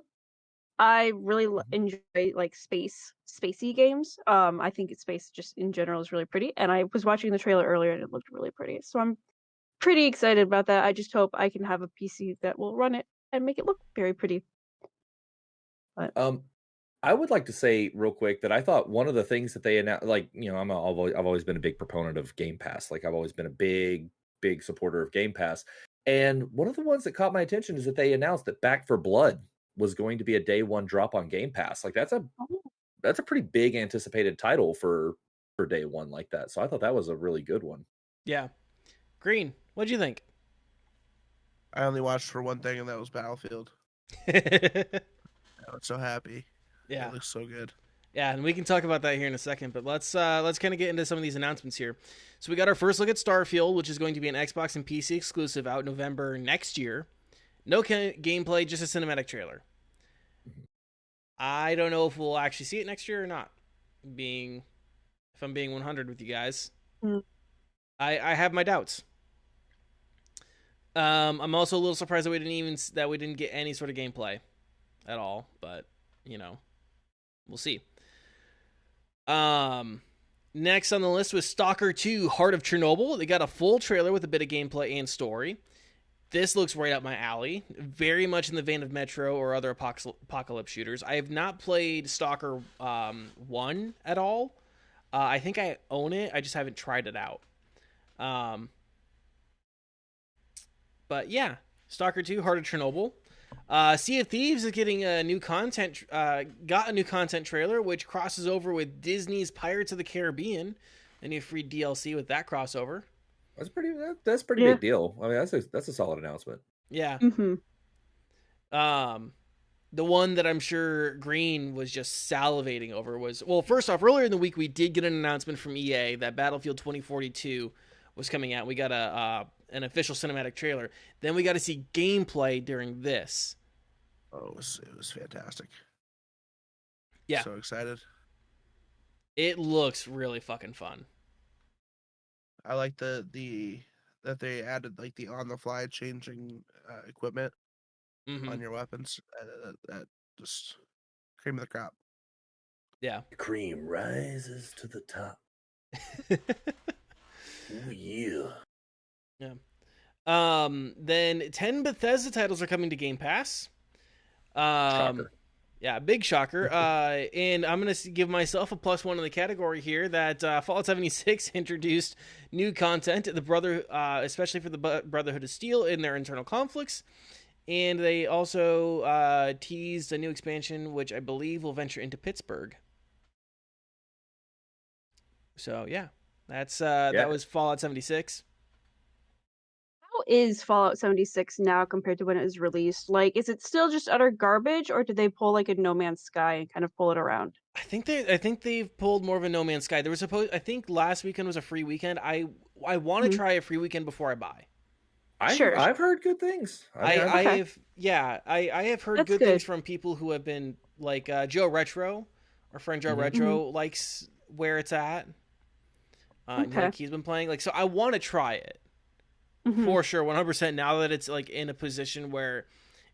I really enjoy like spacey games. I think space just in general is really pretty, and I was watching the trailer earlier and it looked really pretty. So I'm pretty excited about that. I just hope I can have a PC that will run it and make it look very pretty. But I would like to say real quick that I thought one of the things that they announced, like, I've always been a big proponent of Game Pass. Like I've always been a big supporter of Game Pass. And one of the ones that caught my attention is that they announced that Back 4 Blood was going to be a day one drop on Game Pass. Like that's a pretty big anticipated title for day one like that. So I thought that was a really good one. Yeah. Green, what'd you think? I only watched for one thing, and that was Battlefield. I was so happy. Yeah. It looks so good. Yeah, and we can talk about that here in a second, but let's kind of get into some of these announcements here. So we got our first look at Starfield, which is going to be an Xbox and PC exclusive out November next year. No gameplay, just a cinematic trailer. I don't know if we'll actually see it next year or not. If I'm being 100 with you guys, I have my doubts. I'm also a little surprised that we didn't get any sort of gameplay at all, but we'll see. Next on the list was Stalker 2: Heart of Chernobyl. They got a full trailer with a bit of gameplay and story. This looks right up my alley. Very much in the vein of Metro or other apocalypse shooters. I have not played Stalker 1 at all. I think I own it. I just haven't tried it out. But yeah, Stalker 2: Heart of Chernobyl. Sea of Thieves is getting a new content. Got a new content trailer, which crosses over with Disney's Pirates of the Caribbean. A new free DLC with that crossover. That's pretty big deal. I mean, that's a solid announcement. Yeah. Mm-hmm. The one that I'm sure Green was just salivating over was, well, first off, earlier in the week we did get an announcement from EA that Battlefield 2042 was coming out. We got an official cinematic trailer. Then we got to see gameplay during this. Oh, it was fantastic. Yeah. So excited. It looks really fucking fun. I like that they added like the on the fly changing equipment on your weapons. That just cream of the crop. Yeah. The cream rises to the top. Oh yeah. Yeah. Then 10 Bethesda titles are coming to Game Pass. Shocker. Yeah, big shocker. And I'm going to give myself a +1 in the category here that Fallout 76 introduced new content, especially for the Brotherhood of Steel in their internal conflicts. And they also teased a new expansion, which I believe will venture into Pittsburgh. So, yeah, that was Fallout 76. How is Fallout 76 now compared to when it was released? Like, is it still just utter garbage, or did they pull like a No Man's Sky and kind of pull it around? I think they've pulled more of a No Man's Sky. I think last weekend was a free weekend. I want to try a free weekend before I buy. I've heard good things. I have heard good things from people who have been like Joe Retro, our friend Joe Retro likes where it's at. Like he's been playing, like, so I want to try it for sure, 100%. Now that it's like in a position where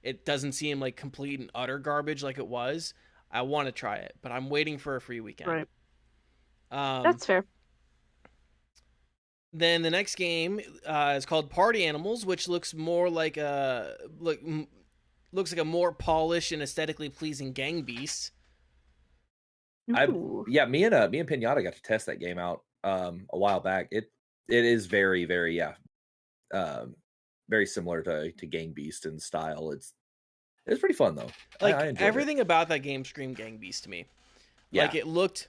it doesn't seem like complete and utter garbage like it was, I want to try it, but I'm waiting for a free weekend. Right. That's fair. Then the next game is called Party Animals, which looks more like looks like a more polished and aesthetically pleasing gang beast. Me and Pinata got to test that game out a while back. It is very, very very similar to Gang Beast in style. It's pretty fun though. Like everything about that game screamed Gang Beast to me. Yeah. Like it looked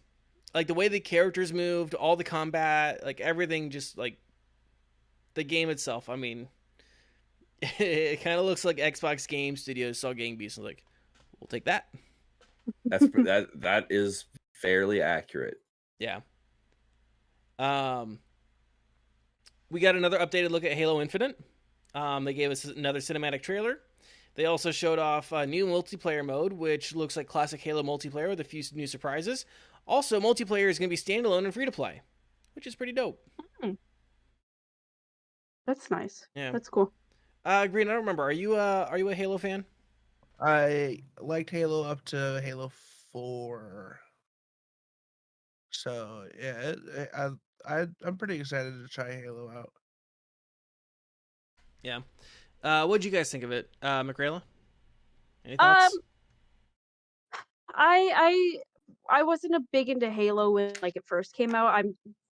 like the way the characters moved, all the combat, like everything, just like the game itself. I mean, it kind of looks like Xbox Game Studios saw Gang Beast and was like, we'll take that. That is fairly accurate. Yeah. We got another updated look at Halo Infinite. They gave us another cinematic trailer. They also showed off a new multiplayer mode, which looks like classic Halo multiplayer with a few new surprises. Also, multiplayer is going to be standalone and free to play, which is pretty dope. That's nice. Yeah, that's cool. Green, I don't remember. Are you a Halo fan? I liked Halo up to Halo 4. So yeah, I'm pretty excited to try Halo out. Yeah. What'd you guys think of it, Mickerayla? Any thoughts? I wasn't a big into Halo when like it first came out. I'm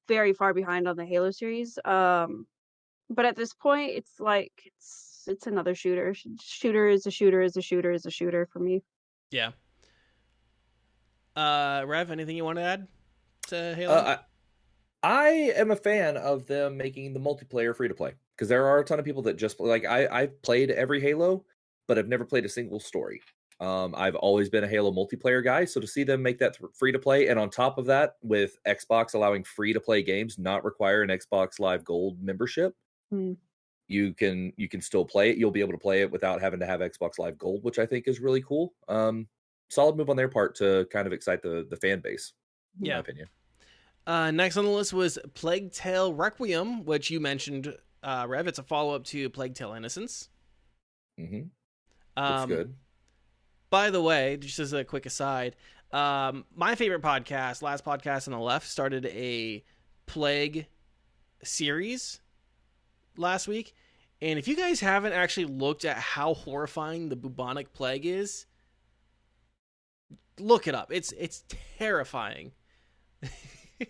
very far behind on the Halo series. But at this point, it's like it's another shooter. Shooter is a shooter is a shooter is a shooter for me. Yeah. Rev, anything you want to add to Halo? I am a fan of them making the multiplayer free to play because there are a ton of people that just like I've played every Halo, but I've never played a single story. I've always been a Halo multiplayer guy, so to see them make that free to play, and on top of that, with Xbox allowing free to play games not require an Xbox Live Gold membership, Mm. you can still play it. You'll be able to play it without having to have Xbox Live Gold, which I think is really cool. Solid move on their part to kind of excite the fan base, in my opinion. Next on the list was Plague Tale Requiem, which you mentioned, Rev. It's a follow-up to Plague Tale Innocence. Mm-hmm. Looks good. By the way, just as a quick aside, my favorite podcast, Last Podcast on the Left, started a Plague series last week. And if you guys haven't actually looked at how horrifying the bubonic plague is, look it up. It's terrifying.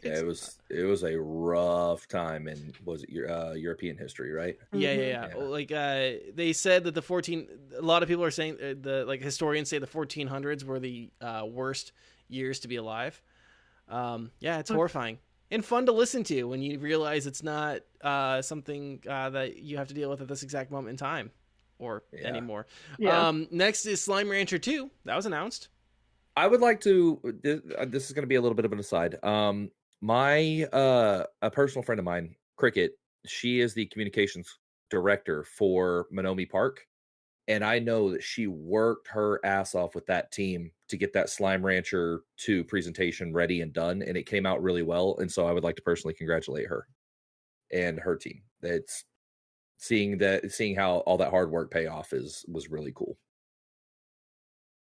Yeah, it was a rough time in European history, right? Yeah. Like they said that a lot of people are saying historians say the 1400s were the worst years to be alive. It's horrifying and fun to listen to when you realize it's not something that you have to deal with at this exact moment in time or anymore. Yeah. Next is Slime Rancher 2. That was announced. I would like to. This is going to be a little bit of an aside. A personal friend of mine, Cricket, she is the communications director for Monomi Park, and I know that she worked her ass off with that team to get that Slime Rancher 2 presentation ready and done, and it came out really well. And so I would like to personally congratulate her and her team. It's seeing how all that hard work pay off was really cool.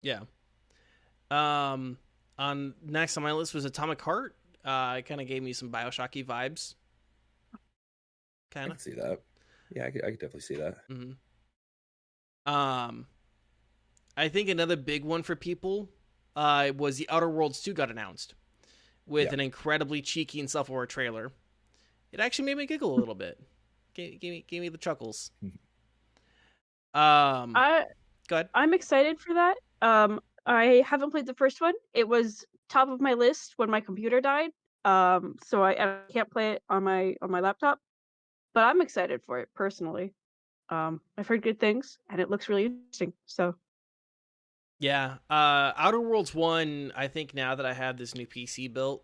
Yeah. On next on my list was Atomic Heart. It kind of gave me some Bioshocky vibes. I can see that. Yeah, I could definitely see that. Mm-hmm. I think another big one for people was the Outer Worlds 2 got announced with an incredibly cheeky and self-aware trailer. It actually made me giggle a little bit. Gave me the chuckles. Go ahead. I'm excited for that. I haven't played the first one. It was top of my list when my computer died. So I can't play it on my laptop. But I'm excited for it personally. I've heard good things and it looks really interesting. So yeah, Outer Worlds 1, I think now that I have this new PC built,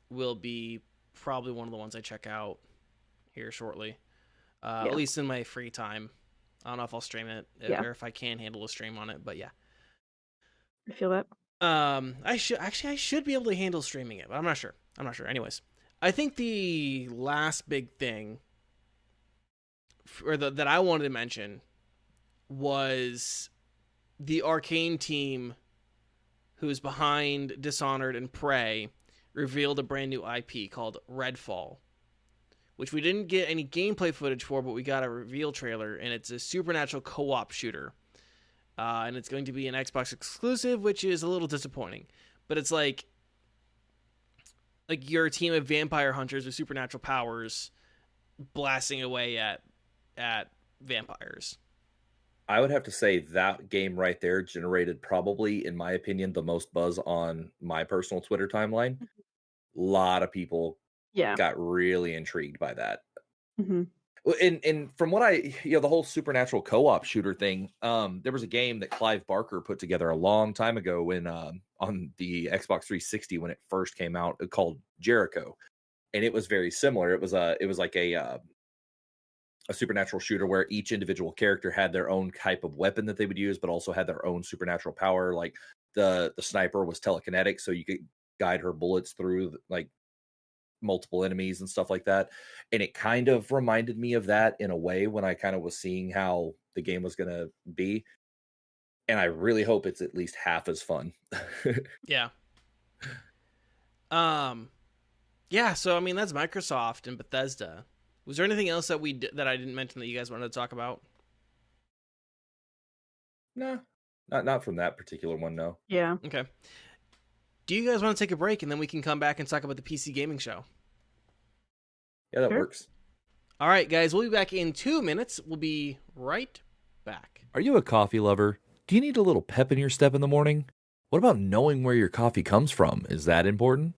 will be probably one of the ones I check out here shortly. At least in my free time. I don't know if I'll stream it or if I can handle a stream on it, but yeah. I feel that. I should be able to handle streaming it, but I'm not sure. Anyways, I think the last big thing that I wanted to mention was the Arcane team who's behind Dishonored and Prey revealed a brand new IP called Redfall, which we didn't get any gameplay footage for, but we got a reveal trailer, and it's a supernatural co-op shooter. And it's going to be an Xbox exclusive, which is a little disappointing. But it's like you're a team of vampire hunters with supernatural powers blasting away at vampires. I would have to say that game right there generated probably, in my opinion, the most buzz on my personal Twitter timeline. A lot of people got really intrigued by that. Mm-hmm. And from what the whole supernatural co-op shooter thing, there was a game that Clive Barker put together a long time ago when on the Xbox 360 when it first came out, called Jericho, and it was very similar. It was like a supernatural shooter where each individual character had their own type of weapon that they would use, but also had their own supernatural power. Like the sniper was telekinetic, so you could guide her bullets through like multiple enemies and stuff like that. And it kind of reminded me of that in a way when I kind of was seeing how the game was going to be. And I really hope it's at least half as fun. Yeah. Yeah, so I mean that's Microsoft and Bethesda. Was there anything else that that I didn't mention that you guys wanted to talk about? No. Not from that particular one, no. Yeah. Okay. Do you guys want to take a break and then we can come back and talk about the PC gaming show? Yeah, that works. All right, guys, we'll be back in 2 minutes. We'll be right back. Are you a coffee lover? Do you need a little pep in your step in the morning? What about knowing where your coffee comes from? Is that important?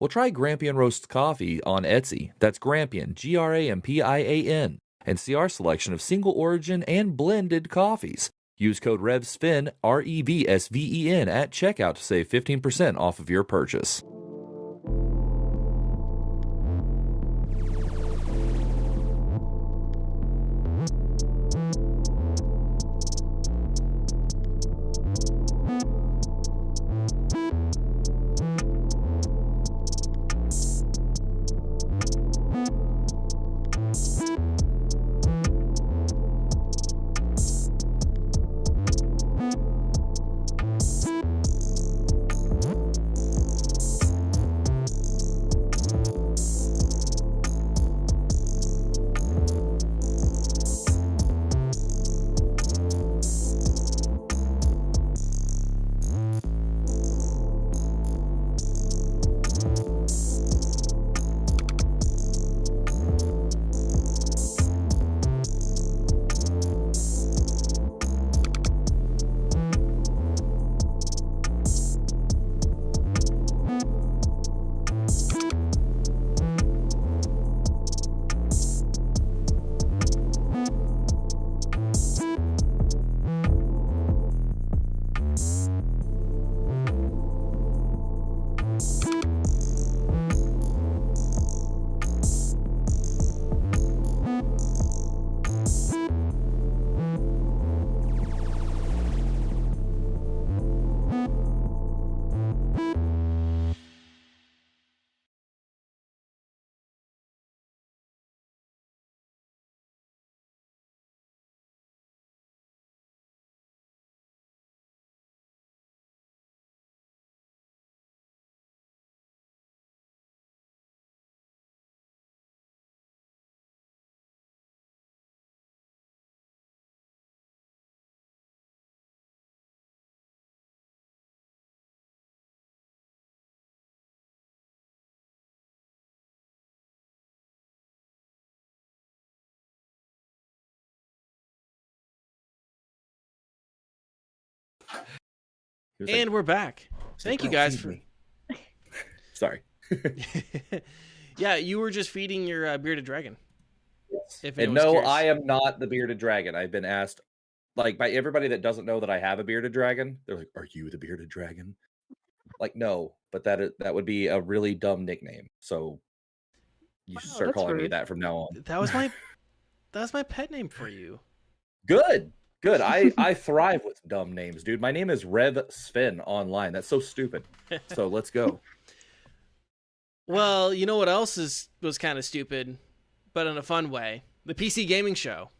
Well, try Grampian Roast Coffee on Etsy. That's Grampian, Grampian, and see our selection of single origin and blended coffees. Use code REVSVEN, REVSVEN, at checkout to save 15% off of your purchase. He was And like, we're back. he's Thank like, you "Bro, guys feed for. me." Sorry. Yeah, you were just feeding your bearded dragon. If And anyone was no, curious. I am not the bearded dragon. I've been asked, like, by everybody that doesn't know that I have a bearded dragon. They're like, "Are you the bearded dragon?" Like, no, but that would be a really dumb nickname. So you should Wow, start that's calling me rude. that from now on. That was my pet name for you. Good. Good. I thrive with dumb names, dude. My name is Rev Sven online. That's so stupid. So let's go. Well, you know what else was kind of stupid, but in a fun way? The PC gaming show.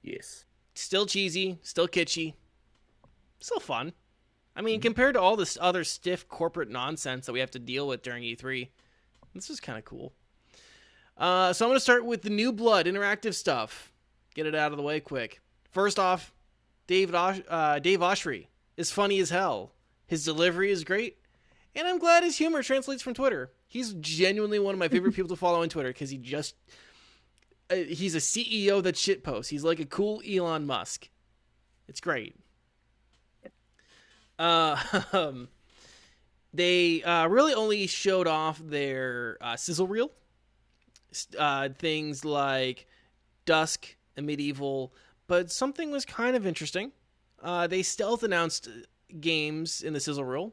Yes. Still cheesy, still kitschy, still fun. I mean, compared to all this other stiff corporate nonsense that we have to deal with during E3, this is kind of cool. So I'm going to start with the New Blood interactive stuff. Get it out of the way quick. First off, Dave Oshry is funny as hell. His delivery is great, and I'm glad his humor translates from Twitter. He's genuinely one of my favorite people to follow on Twitter because he's a CEO that shitposts. He's like a cool Elon Musk. It's great. They really only showed off their sizzle reel. Things like Dusk and Medieval, but something was kind of interesting. They stealth announced games in the sizzle reel,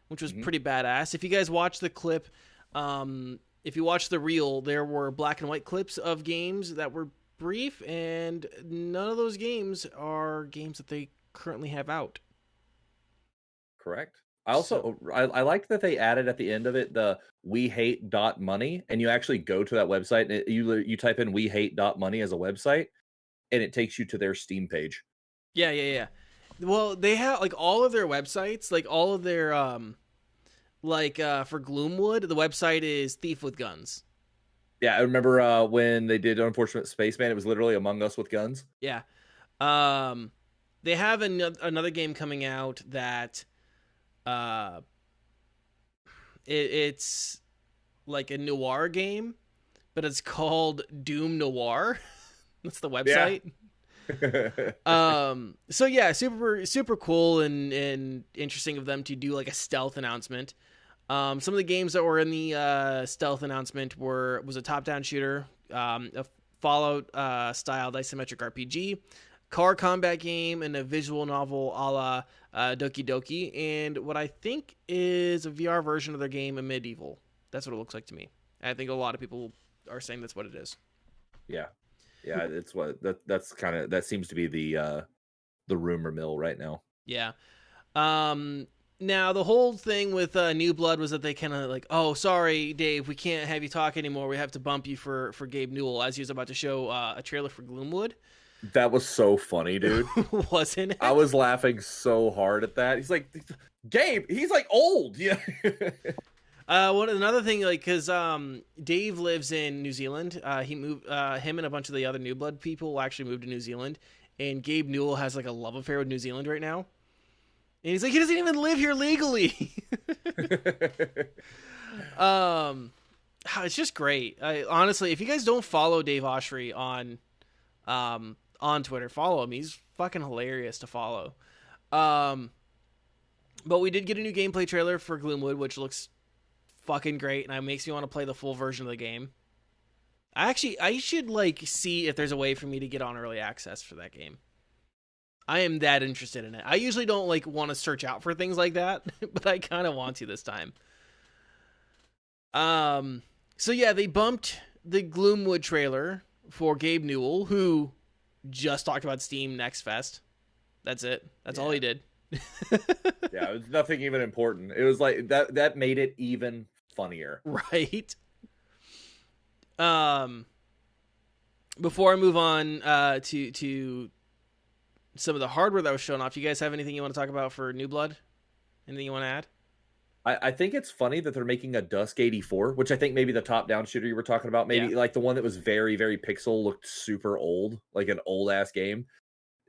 which was pretty badass. If you guys watch the clip, if you watch the reel, there were black and white clips of games that were brief, and none of those games are games that they currently have out. Correct. I liked that they added at the end of it the we hate .money, and you actually go to that website and you type in we hate .money as a website, and it takes you to their Steam page. Yeah. Well, they have like all of their websites, like all of their for Gloomwood, the website is Thief with Guns. Yeah, I remember when they did Unfortunate Spaceman, it was literally Among Us with guns. Yeah. They have another game coming out that it's like a noir game, but it's called Doom Noir. That's the website. Yeah. So yeah, super cool and interesting of them to do like a stealth announcement. Some of the games that were in the stealth announcement was a top-down shooter, a Fallout styled isometric RPG, car combat game, and a visual novel a la Doki Doki, and what I think is a VR version of their game, a Medieval. That's what it looks like to me. And I think a lot of people are saying that's what it is. Yeah, it's what that's kind of, that seems to be the rumor mill right now. Yeah. Now the whole thing with New Blood was that they kind of like, oh, sorry, Dave, we can't have you talk anymore. We have to bump you for Gabe Newell, as he was about to show a trailer for Gloomwood. That was so funny, dude. Wasn't it? I was laughing so hard at that. He's like, Gabe, he's like old. Yeah. Another thing, like, because Dave lives in New Zealand. He moved. Him and a bunch of the other New Blood people actually moved to New Zealand, and Gabe Newell has like a love affair with New Zealand right now. And he's like, he doesn't even live here legally. It's just great. Honestly, if you guys don't follow Dave Oshry on Twitter, follow him. He's fucking hilarious to follow. But we did get a new gameplay trailer for Gloomwood, which looks fucking great, and it makes me want to play the full version of the game. I should like see if there's a way for me to get on early access for that game. I am that interested in it. I usually don't like want to search out for things like that, but I kind of want to this time. So yeah, they bumped the Gloomwood trailer for Gabe Newell, who just talked about Steam Next Fest. That's it. That's all he did. Yeah, it was nothing even important. It was like that made it even funnier. Right. Before I move on to some of the hardware that was shown off, you guys have anything you want to talk about for New Blood? Anything you want to add? I think it's funny that they're making a Dusk 84, which I think maybe the top-down shooter you were talking about, maybe like the one that was very, very pixel, looked super old, like an old-ass game.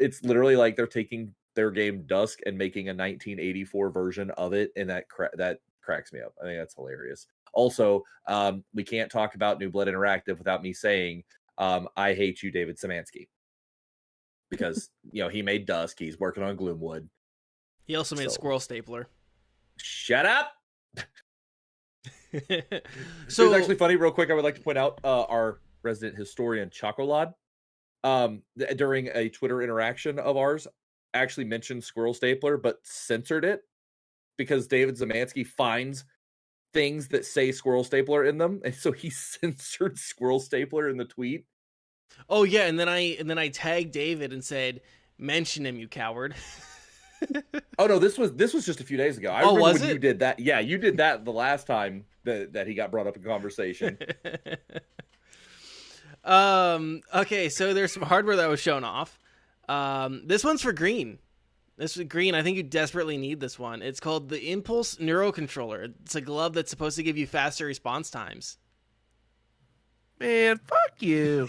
It's literally like they're taking their game Dusk and making a 1984 version of it, and that cracks me up. I think that's hilarious. Also, we can't talk about New Blood Interactive without me saying, I hate you, David Szymanski. Because, he made Dusk, he's working on Gloomwood. He also made Squirrel Stapler. Shut up! So it's actually funny, real quick, I would like to point out our resident historian, Chocolad, during a Twitter interaction of ours, actually mentioned Squirrel Stapler, but censored it because David Szymanski finds things that say Squirrel Stapler in them, and so he censored Squirrel Stapler in the tweet. Oh yeah, and then I tagged David and said, "Mention him, you coward." Oh no, this was just a few days ago. I remember was when it? you did that. Yeah, you did that the last time that he got brought up in conversation. Okay, so there's some hardware that was shown off. This one's for Green. This is Green. I think you desperately need this one. It's called the Impulse Neuro-Controller. It's a glove that's supposed to give you faster response times. Man, fuck you.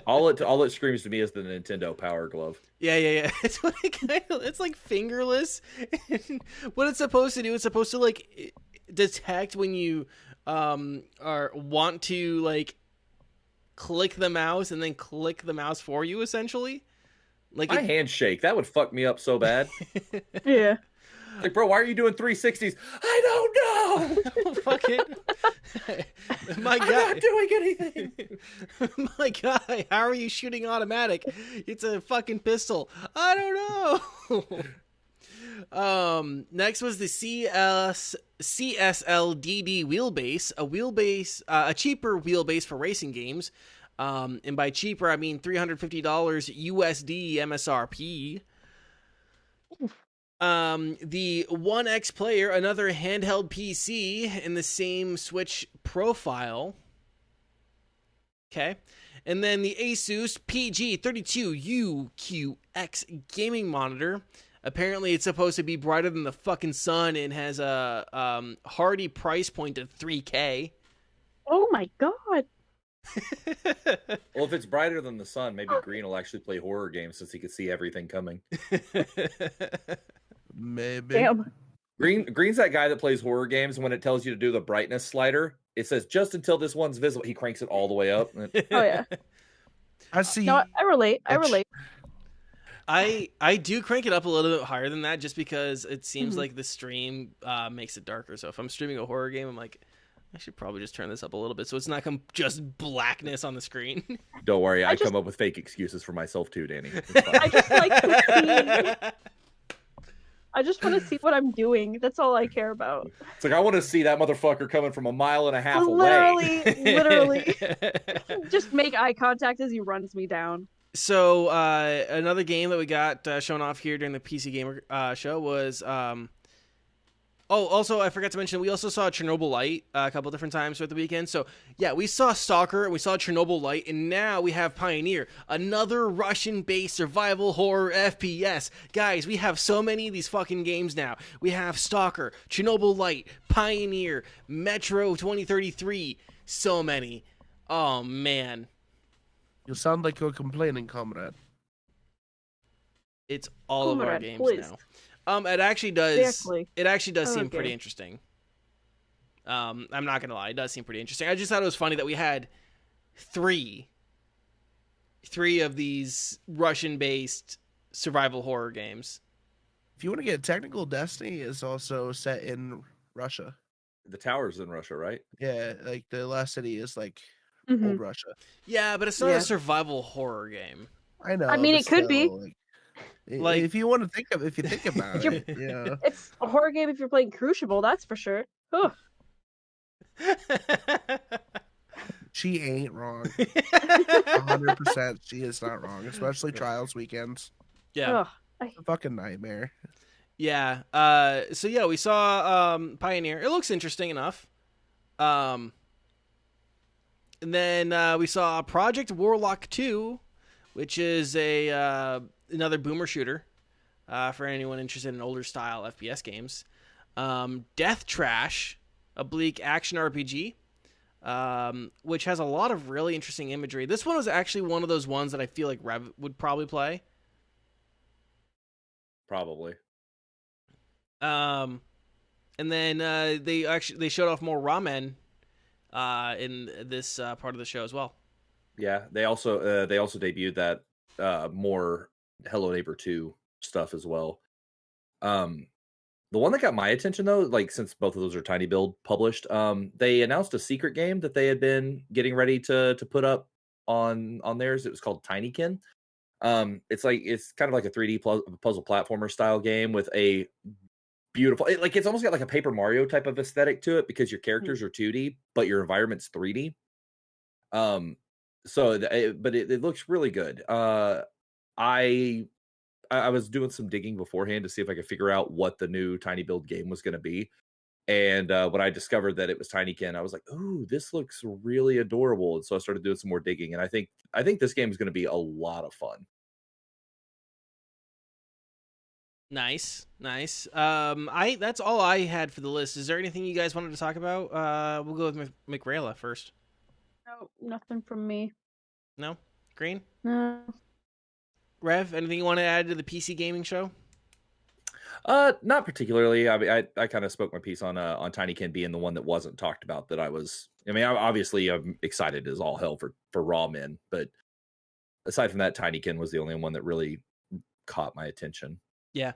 all it screams to me is the Nintendo Power Glove. Yeah. It's what it's like fingerless. What it's supposed to do, it's supposed to like detect when you want to like click the mouse and then click the mouse for you, essentially. Like my handshake, that would fuck me up so bad. Yeah. Like, bro, why are you doing 360s? I don't know. Fuck it. My guy. I'm not doing anything. My guy, how are you shooting automatic? It's a fucking pistol. I don't know. Next was the CSLDD wheelbase, a cheaper wheelbase for racing games. And by cheaper, I mean $350 USD MSRP. The 1X player, another handheld PC in the same Switch profile. Okay. And then the Asus PG32UQX gaming monitor. Apparently it's supposed to be brighter than the fucking sun and has a hardy price point of $3K. Oh my god. Well, if it's brighter than the sun, maybe Green will actually play horror games since he can see everything coming. Maybe. Damn. Green's that guy that plays horror games, and when it tells you to do the brightness slider, it says just until this one's visible. He cranks it all the way up. Oh yeah. I see. No, I relate. I do crank it up a little bit higher than that just because it seems Mhm. like the stream makes it darker. So if I'm streaming a horror game, I'm like, I should probably just turn this up a little bit so it's not just blackness on the screen. Don't worry, I just- come up with fake excuses for myself too, Danny. It's I fine. just like to see. I just want to see what I'm doing. That's all I care about. It's like I want to see that motherfucker coming from a mile and a half Literally, away. literally. Just make eye contact as he runs me down. So another game that we got shown off here during the PC Gamer show was also I forgot to mention we also saw Chernobyl Light a couple different times throughout the weekend. So yeah, we saw Stalker and we saw Chernobyl Light, and now we have Pioneer, another Russian-based survival horror FPS. Guys, we have so many of these fucking games now. We have Stalker, Chernobyl Light, Pioneer, Metro 2033, so many. Oh man. You sound like you're complaining, comrade. It's all of our Comrade, games please. now. It actually does. Exactly. It actually does seem Okay. pretty interesting. I'm not gonna lie, it does seem pretty interesting. I just thought it was funny that we had three of these Russian-based survival horror games. If you want to get technical, Destiny is also set in Russia. The tower's in Russia, right? Yeah, like the last city is like Mhm. old Russia. Yeah, but it's not Yeah. a survival horror game. I know. I mean, but it could be. still, Like- if you want to think of, if you think about You're- it, yeah. It's a horror game if you're playing Crucible, that's for sure. Oh, She ain't wrong. 100%. She is not wrong, especially trials weekends. Yeah. It's a fucking nightmare. Yeah. So yeah, we saw Pioneer. It looks interesting enough. And then we saw Project Warlock 2, which is a another boomer shooter for anyone interested in older style FPS games. Death Trash, a bleak action RPG, which has a lot of really interesting imagery. This one was actually one of those ones that I feel like Rev would probably play. Probably. And then they showed off more ramen in this part of the show as well. Yeah, they also debuted that more Hello Neighbor 2 stuff as well. The one that got my attention though, like since both of those are Tiny Build published, they announced a secret game that they had been getting ready to put up on theirs. It was called Tinykin. It's kind of like a 3D puzzle platformer style game with a beautiful, it's almost got like a Paper Mario type of aesthetic to it because your characters are 2D, but your environment's 3D. But it looks really good. I was doing some digging beforehand to see if I could figure out what the new Tiny Build game was going to be. And when I discovered that it was Tinykin, I was like, "Ooh, this looks really adorable." And so I started doing some more digging, and I think this game is going to be a lot of fun. Nice. That's all I had for the list. Is there anything you guys wanted to talk about? We'll go with Mickerayla first. no, nothing from me. No? Green? No. Rev, anything you want to add to the PC gaming show? Not particularly. I mean, I kind of spoke my piece on Tinykin being the one that wasn't talked about. Obviously I'm excited as all hell for Raw Men, but aside from that, Tinykin was the only one that really caught my attention. Yeah.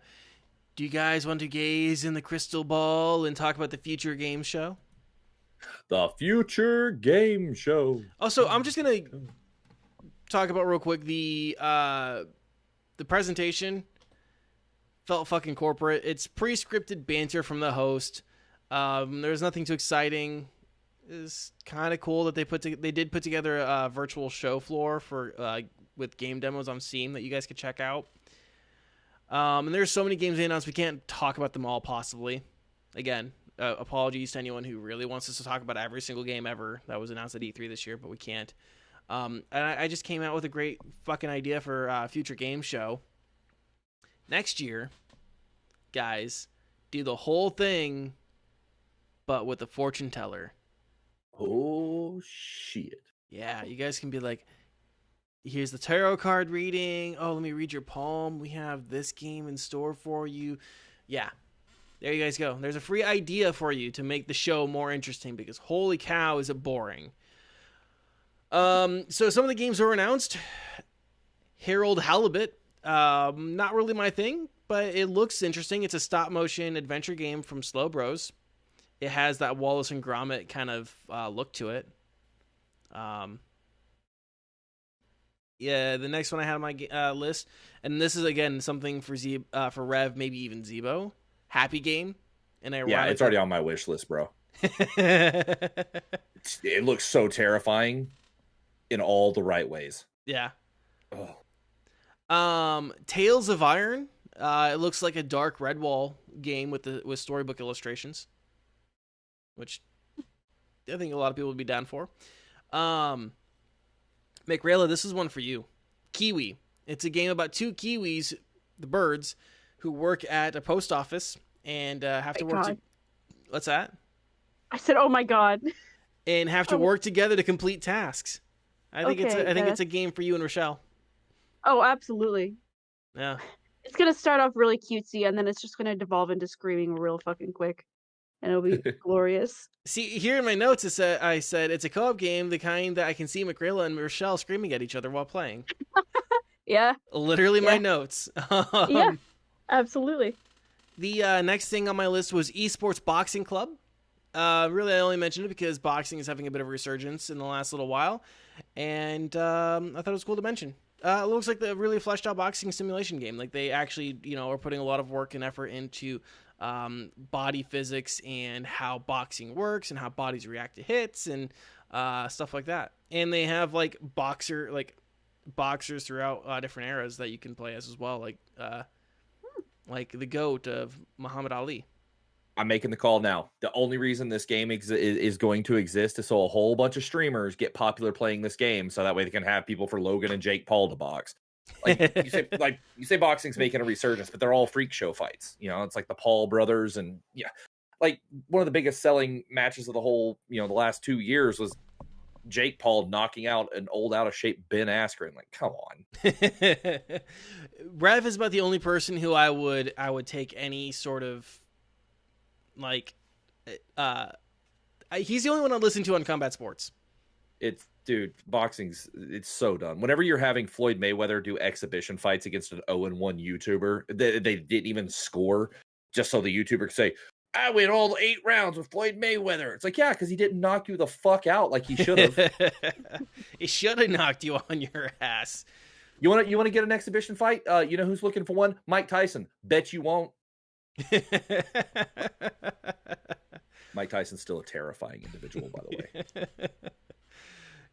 Do you guys want to gaze in the crystal ball and talk about the future game show? The future game show. Also, I'm just gonna talk about real quick the presentation felt fucking corporate. It's pre-scripted banter from the host. There's nothing too exciting. It's kind of cool that they did put together a virtual show floor for with game demos on Steam that you guys could check out. And there's so many games they announced, we can't talk about them all possibly. Again, apologies to anyone who really wants us to talk about every single game ever that was announced at E3 this year, but we can't. And I just came out with a great fucking idea for a future game show. Next year, guys, do the whole thing, but with a fortune teller. Oh, shit. Yeah, you guys can be like, here's the tarot card reading. Oh, let me read your palm. We have this game in store for you. Yeah, there you guys go. There's a free idea for you to make the show more interesting because holy cow, is it boring. So some of the games were announced. Harold Halibut, Not really my thing, but it looks interesting. It's a stop motion adventure game from Slow Bros. It has that Wallace and Gromit kind of look to it. Yeah, the next one I had on my list, and this is again something for for Rev, maybe even Zebo. Happy Game, and yeah, it's already on my wish list, bro. It looks so terrifying in all the right ways. Yeah. Oh. Tales of Iron. It looks like a dark Redwall game with storybook illustrations, which I think a lot of people would be down for. Mickerayla, this is one for you. Kiwi. It's a game about two Kiwis, the birds, who work at a post office and have to work. What's that? I said, "Oh my god!" And have to work together to complete tasks. I think it's a game for you and Rochelle. Oh, absolutely. Yeah. It's gonna start off really cutesy, and then it's just gonna devolve into screaming real fucking quick, and it'll be glorious. See, here in my notes, I said it's a co-op game, the kind that I can see Mickerayla and Rochelle screaming at each other while playing. Yeah. Literally my notes. Yeah, absolutely. The next thing on my list was Esports Boxing Club. Really, I only mentioned it because boxing is having a bit of a resurgence in the last little while, and I thought it was cool to mention. It looks like a really fleshed out boxing simulation game. Like they actually, are putting a lot of work and effort into body physics and how boxing works and how bodies react to hits and stuff like that. And they have boxers throughout different eras that you can play as well, like the GOAT of Muhammad Ali. I'm making the call now. The only reason this game is going to exist is so a whole bunch of streamers get popular playing this game, so that way they can have people for Logan and Jake Paul to box. You say boxing's making a resurgence, but they're all freak show fights. It's like the Paul brothers, and one of the biggest selling matches of the whole, the last 2 years was Jake Paul knocking out an old out of shape Ben Askren. Like, come on. Rev is about the only person who I would take any sort of he's the only one I listen to on combat sports. Boxing's so done. Whenever you're having Floyd Mayweather do exhibition fights against an 0-1 YouTuber, they didn't even score just so the YouTuber could say, "I win all 8 rounds with Floyd Mayweather." It's like, yeah, because he didn't knock you the fuck out like he should have. He should have knocked you on your ass. You want to get an exhibition fight? You know who's looking for one? Mike Tyson. Bet you won't. Mike Tyson's still a terrifying individual, by the way.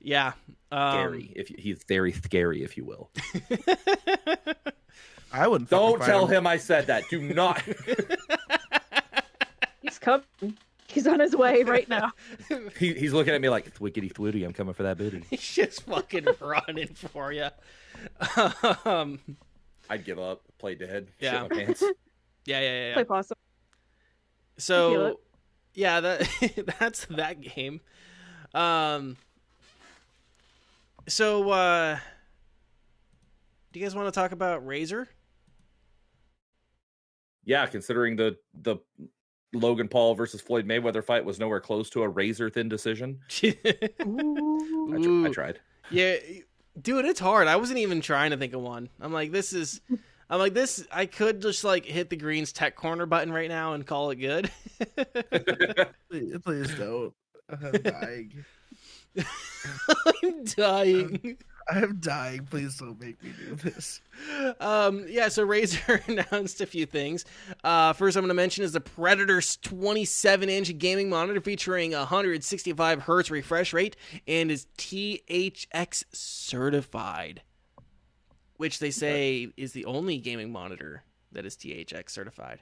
Yeah, scary. He's very scary, if you will. I wouldn't. Don't tell him I said that. Do not. He's coming. He's on his way right now. He's looking at me like, "Wickety flooty, I'm coming for that booty." He's just fucking running for you. I'd give up. Play dead. Yeah. Shit my pants. Yeah. Play possum. So, yeah, that's that game. So, do you guys want to talk about Razer? Yeah, considering the Logan Paul versus Floyd Mayweather fight was nowhere close to a razor thin decision. I tried. Yeah, dude, it's hard. I wasn't even trying to think of one. I'm like, this. I could just hit the Greens tech corner button right now and call it good. Please don't. I'm dying. I'm dying. I'm dying. Please don't make me do this. So Razer announced a few things. First I'm going to mention is the Predator 27-inch gaming monitor featuring 165 hertz refresh rate and is THX certified, which they say is the only gaming monitor that is THX certified.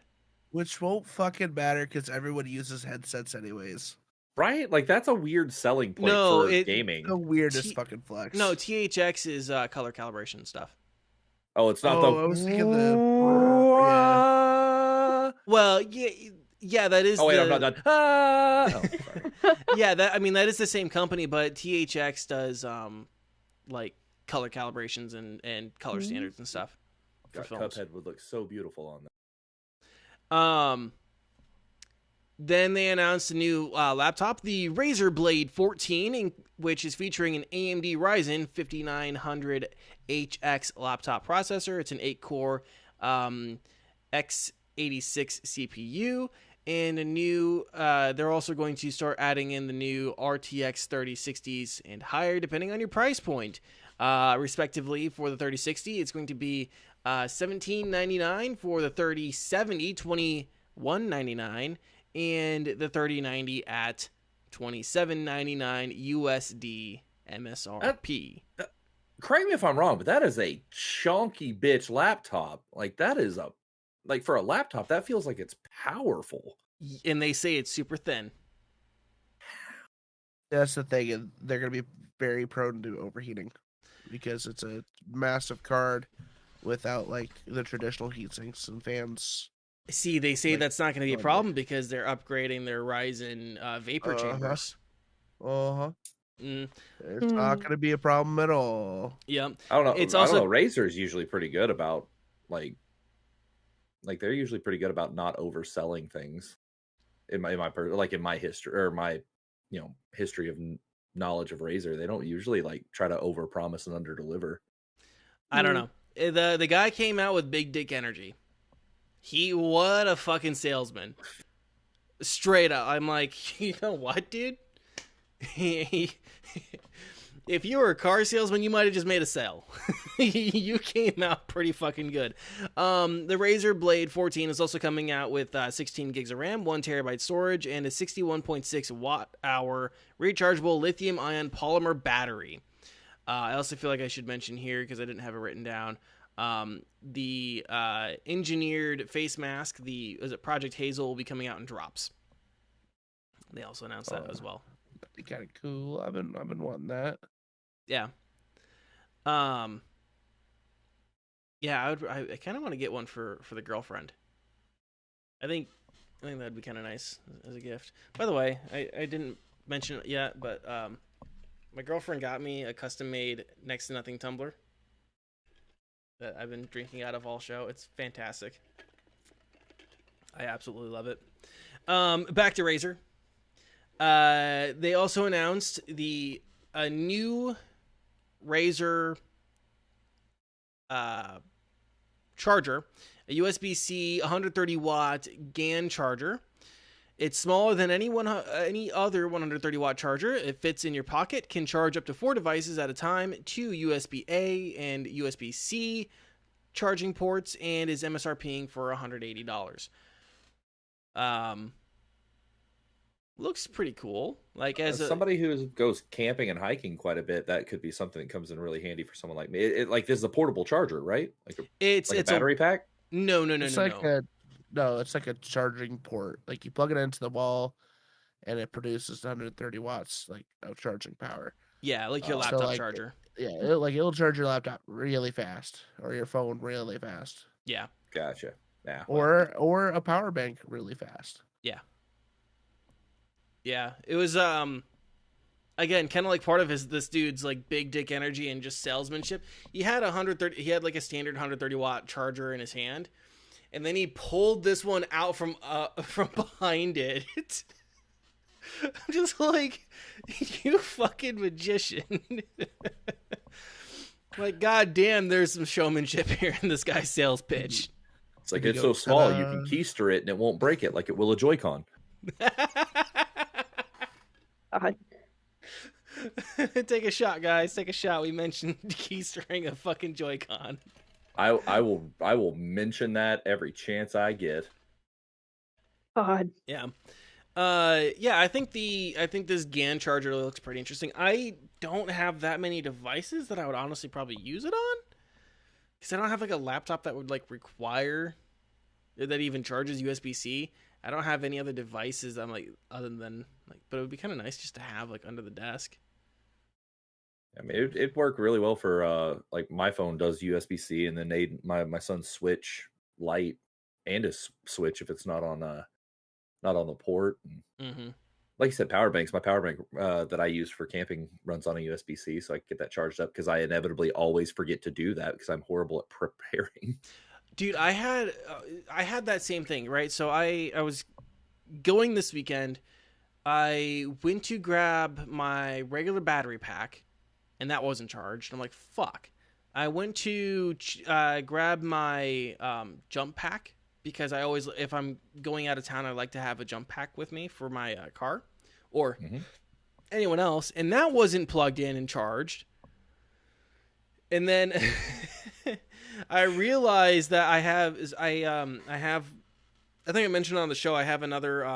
Which won't fucking matter because everyone uses headsets anyways. Right? Like, that's a weird selling point for gaming. The weirdest fucking flex. No, THX is color calibration stuff. Oh, it's not I was thinking Well, yeah, that is. Oh wait, I'm not done. Sorry. Yeah, that is the same company, but THX does color calibrations and color standards and stuff. God, Cuphead would look so beautiful on that. Then they announced a new laptop, the Razer Blade 14, which is featuring an AMD Ryzen 5900HX laptop processor. It's an 8-core x86 CPU. And a new, they're also going to start adding in the new RTX 3060s and higher, depending on your price point. Respectively, for the 3060, it's going to be $1799. For the 3070, $2199. And the 3090 at $27.99 USD MSRP. Correct me if I'm wrong, but that is a chunky bitch laptop. Like, that is for a laptop, that feels like it's powerful. And they say it's super thin. That's the thing. They're going to be very prone to overheating because it's a massive card without like the traditional heat sinks and fans. See, they say that's not going to be a problem because they're upgrading their Ryzen vapor chambers. It's not going to be a problem at all. Yeah, I don't know. I don't know. Razer's usually pretty good about like they're usually pretty good about not overselling things. In my history or my history of knowledge of Razer, they don't usually like try to overpromise and underdeliver. I don't know. The guy came out with big dick energy. What a fucking salesman. Straight up. I'm like, you know what, dude? If you were a car salesman, you might have just made a sale. You came out pretty fucking good. The Razer Blade 14 is also coming out with 16 gigs of RAM, 1 terabyte storage, and a 61.6 watt-hour rechargeable lithium-ion polymer battery. I also feel like I should mention here, because I didn't have it written down, the engineered face mask, Project Hazel, will be coming out in drops. They also announced that as well. That'd be kind of cool. I've been wanting that. Yeah. Yeah, I kind of want to get one for the girlfriend. I think that'd be kind of nice as a gift. By the way, I didn't mention it yet, but my girlfriend got me a custom-made Next to Nothing tumbler that I've been drinking out of all show. It's fantastic. I absolutely love it. Back to Razer. They also announced a new Razer charger, a USB-C 130 watt GAN charger. It's smaller than any other 130 watt charger. It fits in your pocket, can charge up to 4 devices at a time, 2 USB-A and USB-C charging ports, and is MSRPing for $180. Looks pretty cool. Like as somebody who goes camping and hiking quite a bit, that could be something that comes in really handy for someone like me. Like this is a portable charger, right? It's a battery pack. No. It's like a charging port. Like you plug it into the wall, and it produces 130 watts like of charging power. Yeah, like your laptop charger. It'll charge your laptop really fast, or your phone really fast. Yeah. Gotcha. Yeah. Or a power bank really fast. Yeah. Yeah, it was again kind of like part of this dude's like big dick energy and just salesmanship. He had like a standard 130 watt charger in his hand, and then he pulled this one out from behind it. I'm just like, you fucking magician. Like, goddamn, there's some showmanship here in this guy's sales pitch. It's like it's so small you can keister it and it won't break it like it will a Joy-Con. Take a shot, guys. Take a shot. We mentioned keystering a fucking Joy-Con. I will mention that every chance I get. God. Yeah. I think this GAN charger looks pretty interesting. I don't have that many devices that I would honestly probably use it on, because I don't have like a laptop that would like require that even charges USB-C. I don't have any other devices I'm like other than like, but it would be kind of nice just to have like under the desk. I mean, it worked really well for like my phone does USB-C, and then my son's Switch Lite and his Switch if it's not on the port. Mm-hmm. Like you said, power banks. My power bank that I use for camping runs on a USB-C, so I can get that charged up, because I inevitably always forget to do that because I'm horrible at preparing. Dude, I had that same thing, right? So I was going this weekend, I went to grab my regular battery pack, and that wasn't charged. I'm like, fuck. I went to grab my jump pack because I always, if I'm going out of town, I like to have a jump pack with me for my car or anyone else, and that wasn't plugged in and charged. And then I realized that I think I mentioned on the show I have another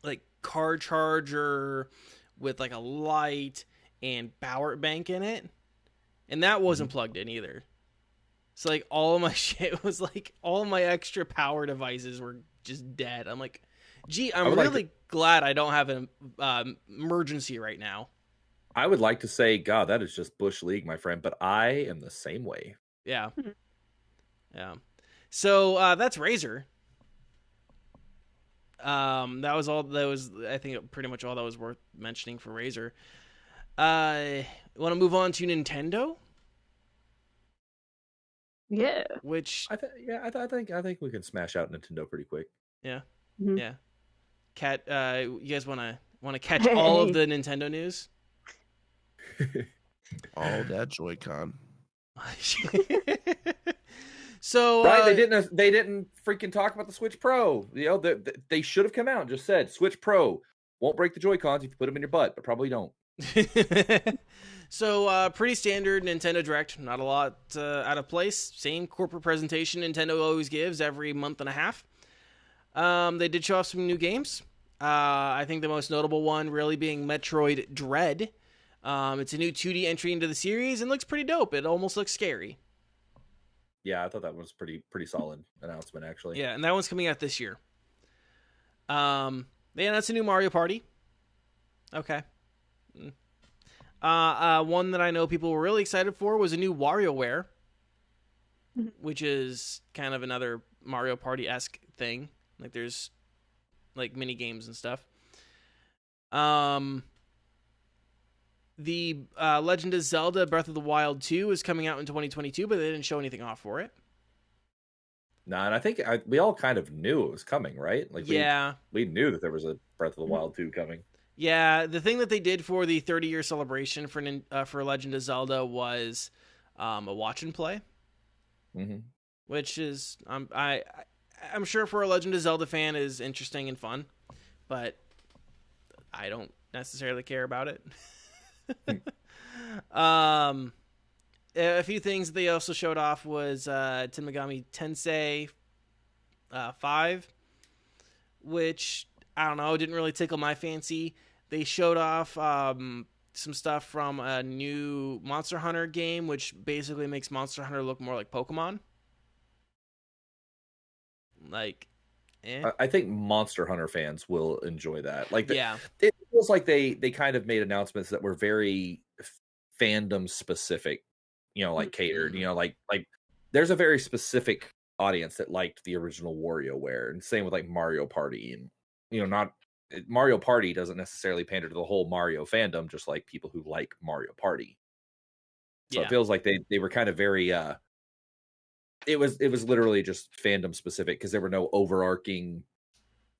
like car charger with like a light and power bank in it, and that wasn't plugged in either. So like all of my shit was like all of my extra power devices were just dead. I'm like, gee, I'm really glad I don't have an emergency right now. I would like to say, God, that is just Bush League, my friend, but I am the same way. Yeah. Yeah. So that's Razer. That was all. That was, I think, pretty much all that was worth mentioning for Razer. Want to move on to Nintendo? Yeah. Which I think we can smash out Nintendo pretty quick. Yeah. Mm-hmm. Yeah. Cat, you guys want to catch all of the Nintendo news? All that Joy-Con. So right, they didn't freaking talk about the Switch Pro. You know, they should have come out and just said Switch Pro won't break the Joy-Cons if you put them in your butt, but probably don't. So pretty standard Nintendo Direct, not a lot out of place. Same corporate presentation Nintendo always gives every month and a half. They did show off some new games. I think the most notable one really being Metroid Dread. It's a new 2D entry into the series and looks pretty dope. It almost looks scary. Yeah, I thought that was pretty solid announcement, actually. Yeah, and that one's coming out this year. They announced a new Mario Party. Okay. One that I know people were really excited for was a new WarioWare, which is kind of another Mario Party-esque thing. Like there's like mini games and stuff. The Legend of Zelda Breath of the Wild 2 is coming out in 2022, but they didn't show anything off for it. Nah, and I think we all kind of knew it was coming, right? Like, yeah, we knew that there was a Breath of the Wild 2 coming. Yeah, the thing that they did for the 30-year celebration for Legend of Zelda was a watch and play, which is I'm sure for a Legend of Zelda fan is interesting and fun, but I don't necessarily care about it. A few things they also showed off was Shin Megami Tensei 5, which I don't know, didn't really tickle my fancy. They showed off some stuff from a new Monster Hunter game, which basically makes Monster Hunter look more like Pokemon. Like, I think Monster Hunter fans will enjoy that. Like, yeah, it feels like they kind of made announcements that were very fandom specific, you know, like catered. You know, like there's a very specific audience that liked the original WarioWare, and same with like Mario Party, and you know, not Mario Party doesn't necessarily pander to the whole Mario fandom, just like people who like Mario Party. So it feels like they were kind of very it was literally just fandom specific because there were no overarching,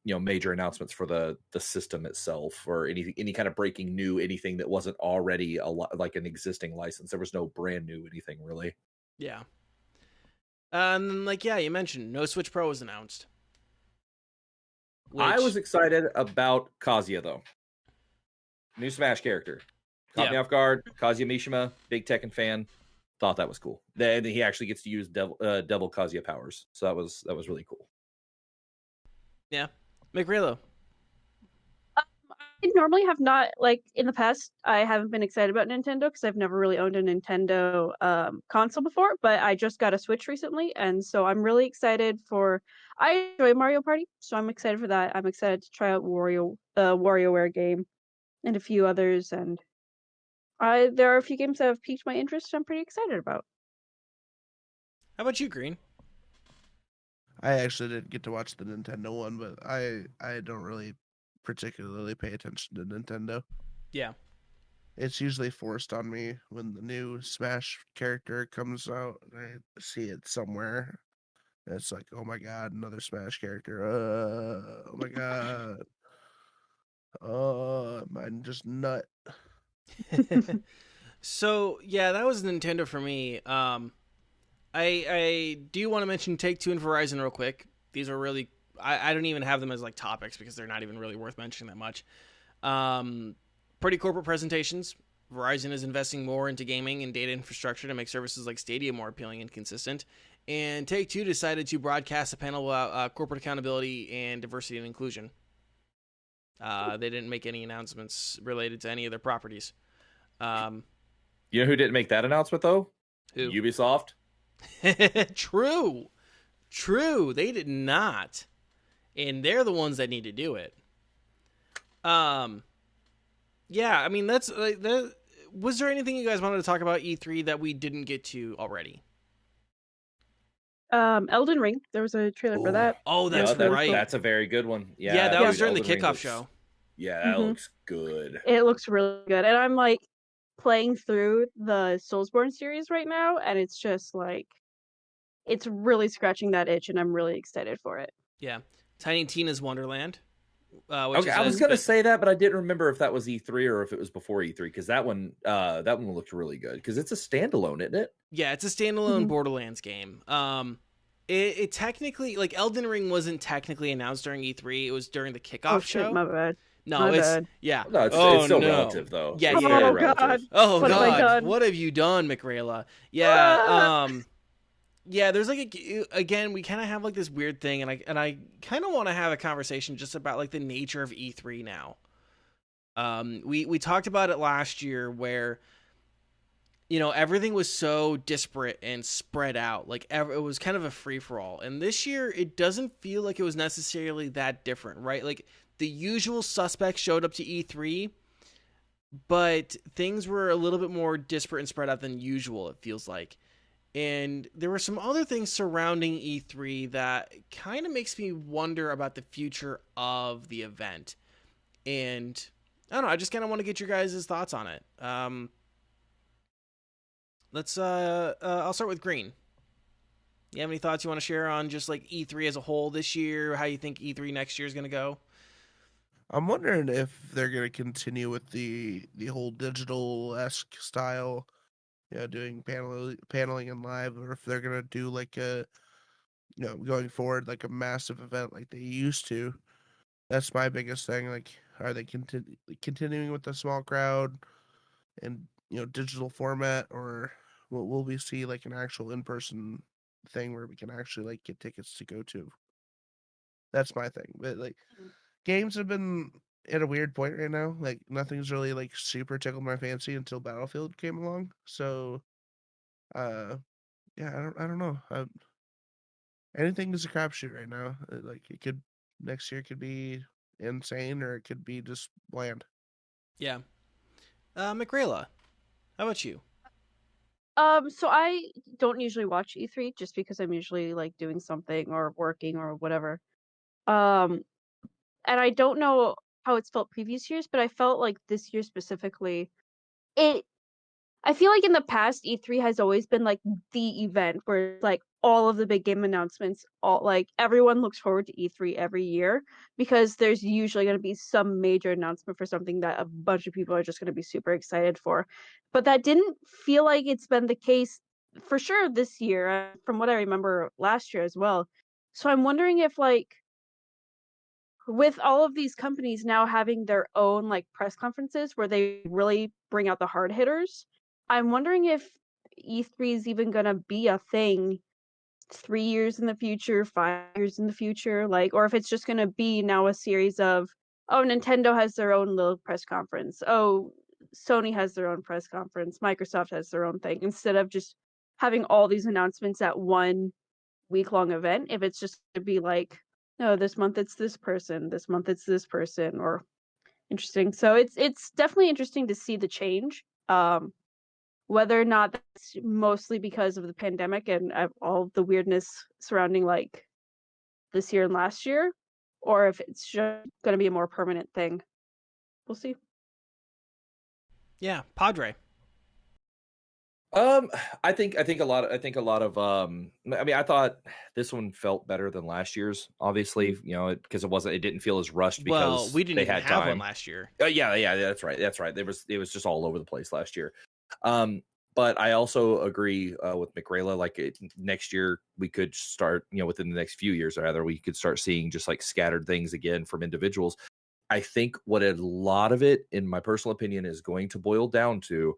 you know, major announcements for the system itself or any kind of breaking new anything that wasn't already like an existing license. There was no brand new anything really. Yeah. And like, yeah, you mentioned no Switch Pro was announced. I was excited about Kazuya though. New Smash character. Caught me off guard. Kazuya Mishima, big Tekken fan. Thought that was cool. Then he actually gets to use Devil Kazuya powers. So that was really cool. Yeah. Mickerayla. I normally have not, like, in the past, I haven't been excited about Nintendo because I've never really owned a Nintendo console before, but I just got a Switch recently, and so I'm really excited I enjoy Mario Party, so I'm excited for that. I'm excited to try out WarioWare game and a few others, and there are a few games that have piqued my interest I'm pretty excited about. How about you, Green? I actually didn't get to watch the Nintendo one, but I don't really particularly pay attention to Nintendo. Yeah. It's usually forced on me when the new Smash character comes out. I see it somewhere, It's like, oh my god, another Smash character. Oh my god. Oh, I'm just nut. So yeah, that was Nintendo for me. I do want to mention Take2 and Verizon real quick. These are really I don't even have them as like topics because they're not even really worth mentioning that much. Pretty corporate presentations. Verizon is investing more into gaming and data infrastructure to make services like Stadia more appealing and consistent. And Take-Two decided to broadcast a panel about corporate accountability and diversity and inclusion. They didn't make any announcements related to any of their properties. You know who didn't make that announcement though? Who? Ubisoft. True. They did not, and they're the ones that need to do it. Yeah. I mean, that's like that. Was there anything you guys wanted to talk about E3 that we didn't get to already? Elden Ring. There was a trailer for that. Oh, that's Yeah, right. That's a very good one. Yeah, that was during the Elden Ring kickoff looks- show. Yeah, that looks good. It looks really good, and I'm like playing through the Soulsborne series right now, and it's just like it's really scratching that itch, and I'm really excited for it. Yeah, Tiny Tina's Wonderland. Okay, I was gonna say that, but I didn't remember if that was E3 or if it was before E3 because that one looked really good because it's a standalone, isn't it? Yeah, it's a standalone Borderlands game. It technically, like, Elden Ring wasn't technically announced during E3. It was during the kickoff show. Shit, my bad. No, My it's bad. yeah. No, it's still relative though. Yeah, It's yeah. very Oh relative. god. Oh What have I god, done? what have you done, Mickerayla? Yeah, yeah. There's like again, we kind of have like this weird thing, and I kind of want to have a conversation just about like the nature of E3 now. We talked about it last year where, you know, everything was so disparate and spread out. Like it was kind of a free for all, and this year it doesn't feel like it was necessarily that different, right? Like the usual suspects showed up to E3. But things were a little bit more disparate and spread out than usual, it feels like. And there were some other things surrounding E3 that kind of makes me wonder about the future of the event. And I don't know, I just kind of want to get your guys' thoughts on it. I'll start with Green. You have any thoughts you want to share on just like E3 as a whole this year, how you think E3 next year is going to go? I'm wondering if they're gonna continue with the whole digital-esque style, doing paneling and live, or if they're gonna do like a, going forward like a massive event like they used to. That's my biggest thing. Like, are they continuing with the small crowd and digital format, or will we see like an actual in-person thing where we can actually like get tickets to go to? That's my thing. But like, games have been at a weird point right now. Like nothing's really like super tickled my fancy until Battlefield came along. So, yeah, I don't know. Anything is a crapshoot right now. Like next year could be insane or it could be just bland. Yeah. Mickerayla, how about you? So I don't usually watch E3 just because I'm usually like doing something or working or whatever. Um, and I don't know how it's felt previous years, but I felt like this year specifically, I feel like in the past E3 has always been like the event where it's, like all of the big game announcements, all like everyone looks forward to E3 every year because there's usually going to be some major announcement for something that a bunch of people are just going to be super excited for. But that didn't feel like it's been the case for sure this year, from what I remember last year as well. So I'm wondering if like with all of these companies now having their own like press conferences where they really bring out the hard hitters, I'm wondering if E3 is even gonna be a thing 3 years in the future, 5 years in the future, like, or if it's just gonna be now a series of, oh, Nintendo has their own little press conference, oh, Sony has their own press conference, Microsoft has their own thing, instead of just having all these announcements at one week-long event. If it's just gonna be like, no, this month it's this person, this month it's this person, or interesting. So it's definitely interesting to see the change. Whether or not that's mostly because of the pandemic and all the weirdness surrounding like this year and last year, or if it's just going to be a more permanent thing. We'll see. Yeah, Padre. I think a lot of I mean, I thought this one felt better than last year's, obviously, you know, because it didn't feel as rushed Well, because we didn't they even had have time. one last year. Yeah, that's right. It was just all over the place last year. But I also agree with Mickerayla. Like next year, we could start, you know, within the next few years, rather, we could start seeing just like scattered things again from individuals. I think what a lot of it, in my personal opinion, is going to boil down to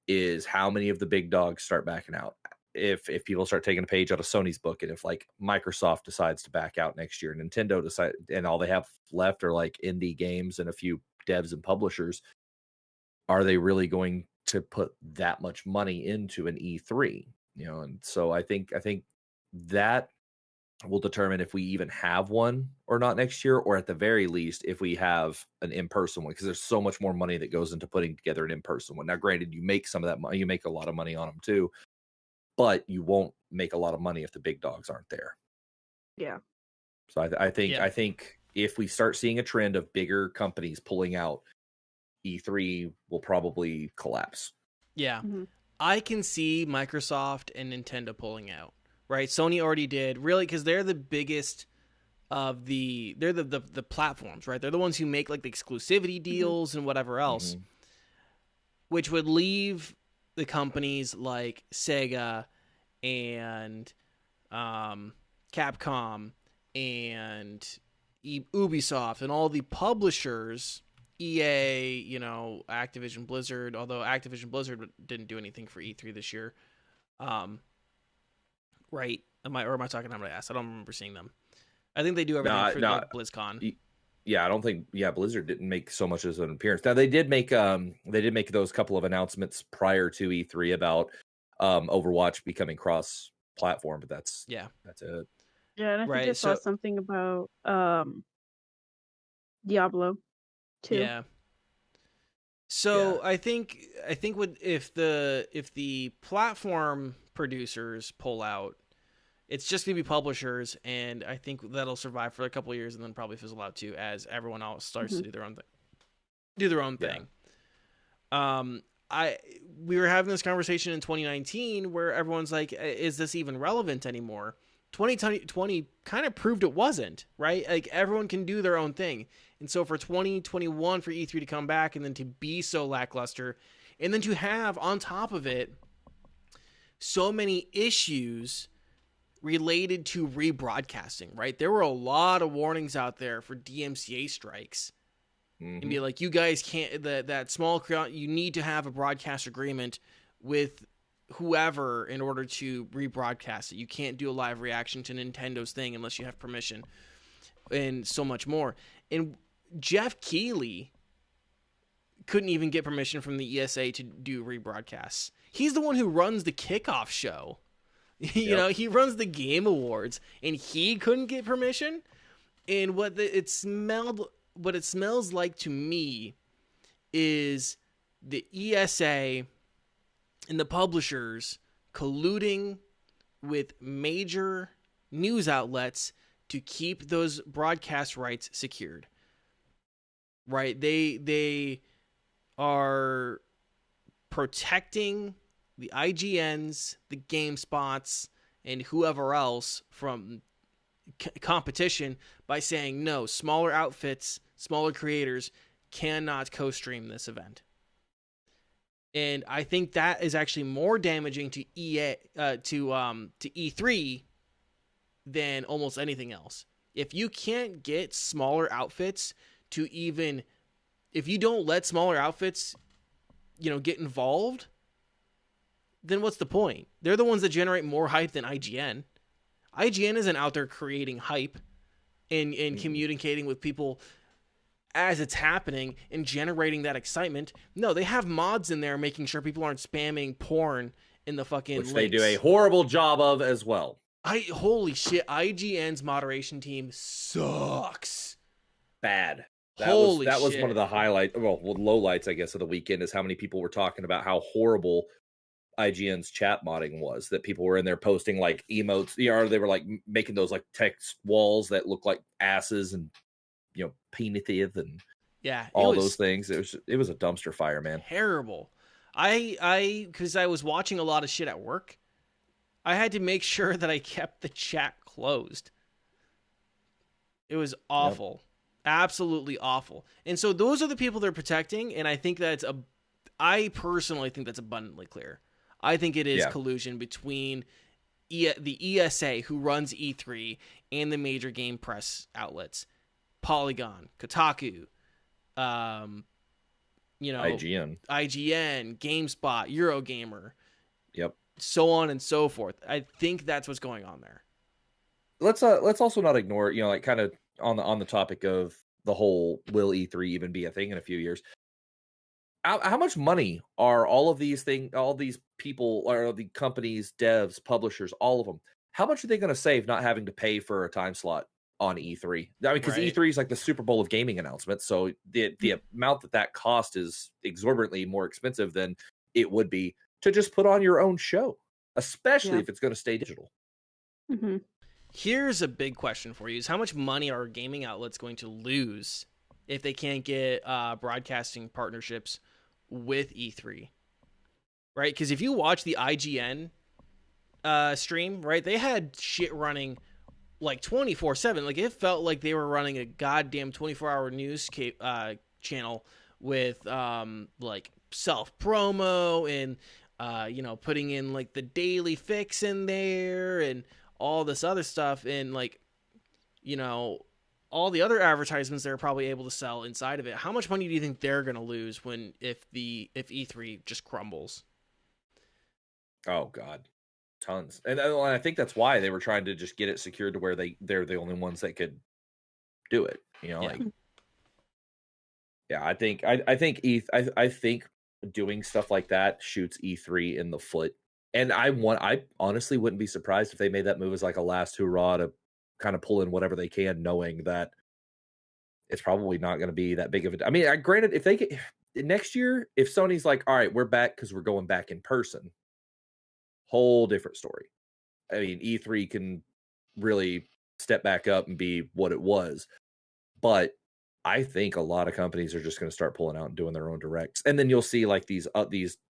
is how many of the big dogs start backing out. If people start taking a page out of Sony's book, and if like Microsoft decides to back out next year, Nintendo decide, and all they have left are like indie games and a few devs and publishers, are they really going to put that much money into an E3? You know, and so I think that will determine if we even have one or not next year, or at the very least, if we have an in-person one, because there's so much more money that goes into putting together an in-person one. Now, granted, you make some of that money, you make a lot of money on them too, but you won't make a lot of money if the big dogs aren't there. Yeah. So I think if we start seeing a trend of bigger companies pulling out, E3 will probably collapse. Yeah. I can see Microsoft and Nintendo pulling out. Right, Sony already did, really, because they're the biggest of they're the platforms, right? They're the ones who make like the exclusivity deals and whatever else, which would leave the companies like Sega and Capcom and Ubisoft and all the publishers, EA, you know, Activision Blizzard, although Activision Blizzard didn't do anything for E3 this year. Right? Am I talking out of my ass? I don't remember seeing them. I think they do everything for the BlizzCon. Yeah, I don't think. Yeah, Blizzard didn't make so much as an appearance. Now they did make those couple of announcements prior to E3 about Overwatch becoming cross-platform, but that's it. Yeah, and I think I saw something about Diablo too. Yeah. So I think if the platform producers pull out, it's just gonna be publishers, and I think that'll survive for a couple of years and then probably fizzle out too, as everyone else starts to do their own thing. We were having this conversation in 2019 where everyone's like, is this even relevant anymore? 2020 kind of proved it wasn't, right? Like everyone can do their own thing. And so for 2021 for E3 to come back and then to be so lackluster, and then to have on top of it so many issues related to rebroadcasting, right? There were a lot of warnings out there for DMCA strikes. And be like, you guys can't, that small crowd, you need to have a broadcast agreement with whoever in order to rebroadcast it. You can't do a live reaction to Nintendo's thing unless you have permission, and so much more. And Jeff Keighley couldn't even get permission from the ESA to do rebroadcasts. He's the one who runs the kickoff show. You know, he runs the Game Awards, and he couldn't get permission. And what it smells like to me is the ESA and the publishers colluding with major news outlets to keep those broadcast rights secured. Right? They are protecting the IGNs, the GameSpots, and whoever else from competition by saying, no, smaller outfits, smaller creators cannot co-stream this event. And I think that is actually more damaging to E3 than almost anything else. If you can't get smaller outfits to even, if you don't let smaller outfits, you know, get involved, then what's the point? They're the ones that generate more hype than IGN. IGN isn't out there creating hype and communicating with people as it's happening and generating that excitement. No, they have mods in there making sure people aren't spamming porn in the fucking links. They do a horrible job of as well. Holy shit, IGN's moderation team sucks. Bad. That was one of the highlights, lowlights, I guess, of the weekend, is how many people were talking about how horrible IGN's chat modding was, that people were in there posting like emotes, they were like making those like text walls that look like asses and, you know, penitive and all those things. It was a dumpster fire, man. Terrible. Because I was watching a lot of shit at work, I had to make sure that I kept the chat closed. It was awful. Absolutely awful. And so those are the people they're protecting, and I personally think that's abundantly clear. I think it is collusion between the ESA, who runs E3, and the major game press outlets. Polygon, Kotaku, IGN, GameSpot, Eurogamer. Yep. So on and so forth. I think that's what's going on there. Let's also not ignore, like kind of on the topic of the whole, will E3 even be a thing in a few years? How much money are all these people, or the companies, devs, publishers, all of them, how much are they going to save not having to pay for a time slot on E3? I mean, because E3 is like the Super Bowl of gaming announcements, so the amount that cost is exorbitantly more expensive than it would be to just put on your own show, especially if it's going to stay digital. Mm-hmm. Here's a big question for you: is how much money are gaming outlets going to lose if they can't get broadcasting partnerships with E3? Right? Because if you watch the IGN stream, right, they had shit running like 24/7. Like, it felt like they were running a goddamn 24-hour news channel with like self promo and putting in like the daily fix in there and all this other stuff, and like all the other advertisements they're probably able to sell inside of it. How much money do you think they're going to lose if E3 just crumbles? Oh God, tons. And I think that's why they were trying to just get it secured to where they're the only ones that could do it. I think doing stuff like that shoots E3 in the foot. And I honestly wouldn't be surprised if they made that move as like a last hurrah to kind of pull in whatever they can, knowing that it's probably not going to be that big of a. I mean, granted, if they get next year, if Sony's like, all right, we're back because we're going back in person, whole different story. I mean, E3 can really step back up and be what it was, but I think a lot of companies are just going to start pulling out and doing their own directs, and then you'll see like these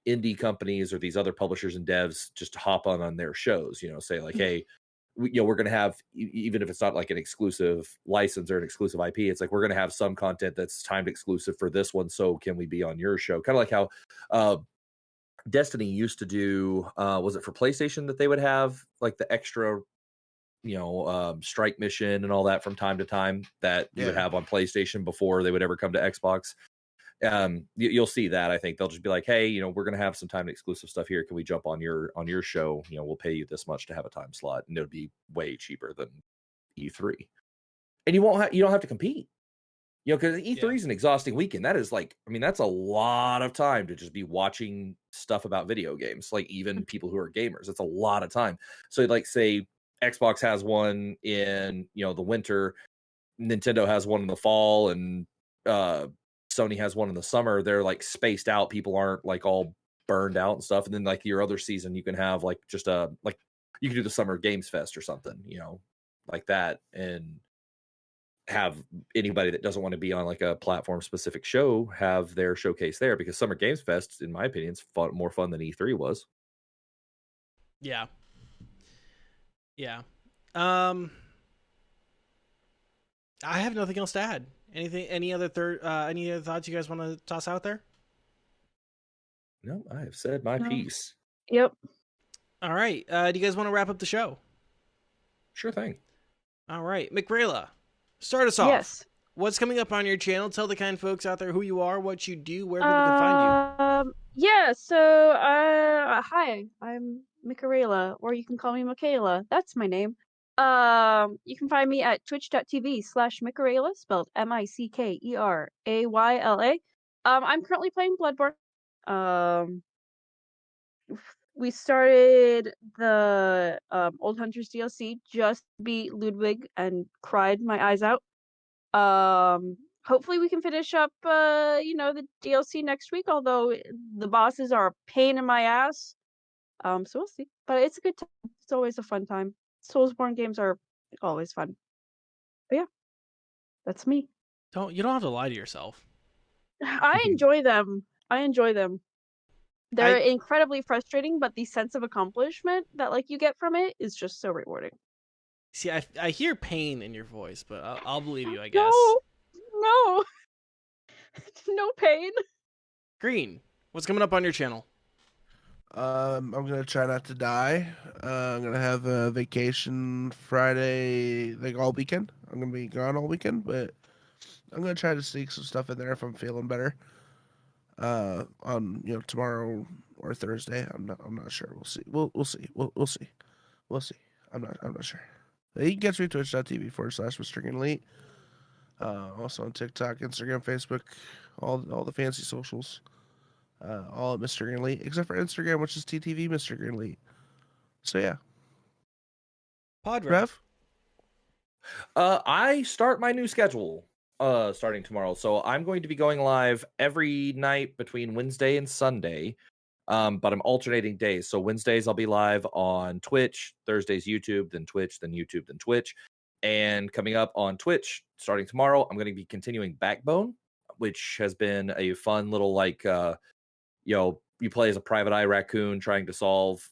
indie companies or these other publishers and devs just hop on their shows. Say like, hey, we're going to have, even if it's not like an exclusive license or an exclusive IP, it's like we're going to have some content that's timed exclusive for this one. So can we be on your show? Kind of like how Destiny used to do. Was it for PlayStation that they would have like the extra strike mission and all that from time to time that you would have on PlayStation before they would ever come to Xbox? You'll see that. I think they'll just be like, hey, we're going to have some time exclusive stuff here. Can we jump on your show? We'll pay you this much to have a time slot, and it would be way cheaper than E3. And you don't have to compete, because E3 is an exhausting weekend. That is like, I mean, that's a lot of time to just be watching stuff about video games. Like, even people who are gamers, it's a lot of time. So like, say Xbox has one in, the winter, Nintendo has one in the fall, and Sony has one in the summer. They're like spaced out. People aren't like all burned out and stuff. And then like your other season, you can have like just like you can do the Summer Games Fest or something, like that, and have anybody that doesn't want to be on like a platform specific show have their showcase there, because Summer Games Fest, in my opinion, is more fun than E3 was. Yeah. I have nothing else to add. Any other thoughts you guys want to toss out there? No, I have said my piece. Yep. All right. Do you guys want to wrap up the show? Sure thing. All right. Mickerayla, start us off. Yes. What's coming up on your channel? Tell the kind folks out there who you are, what you do, where people can find you. Yeah, so hi, I'm Mickerayla, or you can call me Michaela. That's my name. You can find me at twitch.tv/Mickerayla, spelled Mickerayla. I'm currently playing Bloodborne. We started the Old Hunters DLC, just beat Ludwig and cried my eyes out. Hopefully we can finish up the DLC next week, although the bosses are a pain in my ass. So we'll see. But it's a good time. It's always a fun time. Soulsborne games are always fun. But yeah, that's me. You don't have to lie to yourself. I enjoy them. They're incredibly frustrating, but the sense of accomplishment that like you get from it is just so rewarding. See, I hear pain in your voice, but I'll believe you, I guess. No, no pain. Green, what's coming up on your channel? I'm gonna try not to die. I'm gonna have a vacation Friday, like all weekend. I'm gonna be gone all weekend, but I'm gonna try to sneak some stuff in there if I'm feeling better. On tomorrow or Thursday. I'm not sure. We'll see. We'll see. We'll see. We'll see. I'm not sure. You can catch me twitch.tv/Mr. Elite. Also on TikTok, Instagram, Facebook, all the fancy socials. All at Mr. Elite, except for Instagram, which is TTV Mr. Elite. So yeah. Podrev. I start my new schedule starting tomorrow. So I'm going to be going live every night between Wednesday and Sunday. But I'm alternating days. So Wednesdays I'll be live on Twitch, Thursdays YouTube, then Twitch, then YouTube, then Twitch. And coming up on Twitch starting tomorrow, I'm going to be continuing Backbone, which has been a fun little you play as a private eye raccoon trying to solve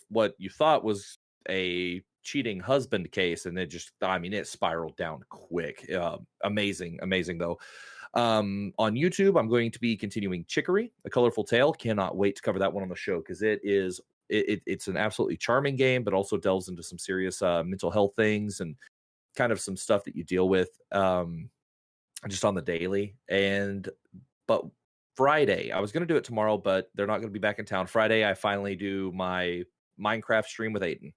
what you thought was a cheating husband case, and it spiraled down quick. Amazing though. On YouTube, I'm going to be continuing Chicory, A Colorful Tale. Cannot wait to cover that one on the show because it's an absolutely charming game, but also delves into some serious mental health things and kind of some stuff that you deal with just on the daily. But Friday, I was going to do it tomorrow, but they're not going to be back in town. Friday, I finally do my Minecraft stream with Aiden.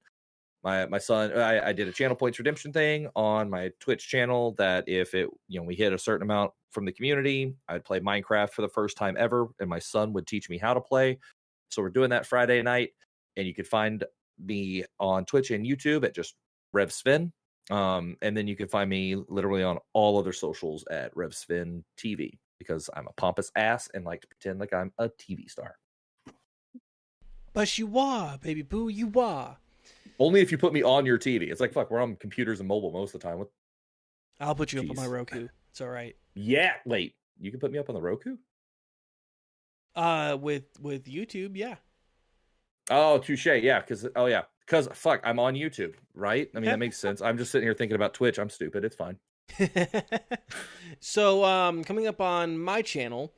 My son, I did a channel points redemption thing on my Twitch channel that if we hit a certain amount from the community, I'd play Minecraft for the first time ever, and my son would teach me how to play. So we're doing that Friday night, and you can find me on Twitch and YouTube at just RevSven. And then you can find me literally on all other socials at RevSven TV because I'm a pompous ass and like to pretend like I'm a TV star. But you are, baby boo, you are. Only if you put me on your TV. It's like, fuck, we're on computers and mobile most of the time. I'll put you up on my Roku. It's all right. Yeah. Wait, you can put me up on the Roku? With YouTube, yeah. Oh, touche. Yeah, because fuck, I'm on YouTube, right? I mean, that makes sense. I'm just sitting here thinking about Twitch. I'm stupid. It's fine. So, coming up on my channel,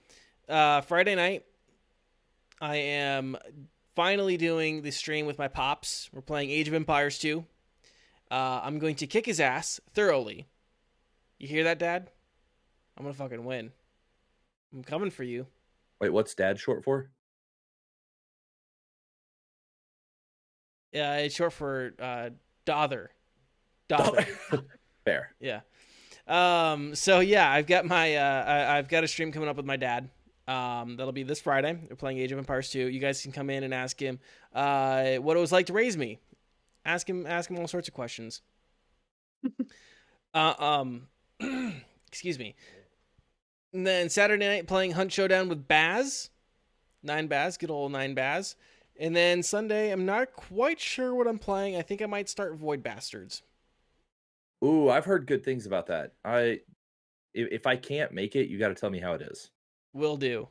Friday night, I am finally doing the stream with my pops. We're playing Age of Empires 2. I'm going to kick his ass thoroughly. You hear that, Dad? I'm gonna fucking win. I'm coming for you. Wait, what's Dad short for? Yeah, it's short for Dother. Fair. Yeah. So yeah, I've got I've got a stream coming up with my dad. That'll be this Friday. We're playing Age of Empires 2. You guys can come in and ask him what it was like to raise me. Ask him all sorts of questions. Excuse me. And then Saturday night playing Hunt Showdown with Baz. 9 Baz, good old 9 Baz. And then Sunday, I'm not quite sure what I'm playing. I think I might start Void Bastards. Ooh, I've heard good things about that. If I can't make it, you got to tell me how it is. Will do.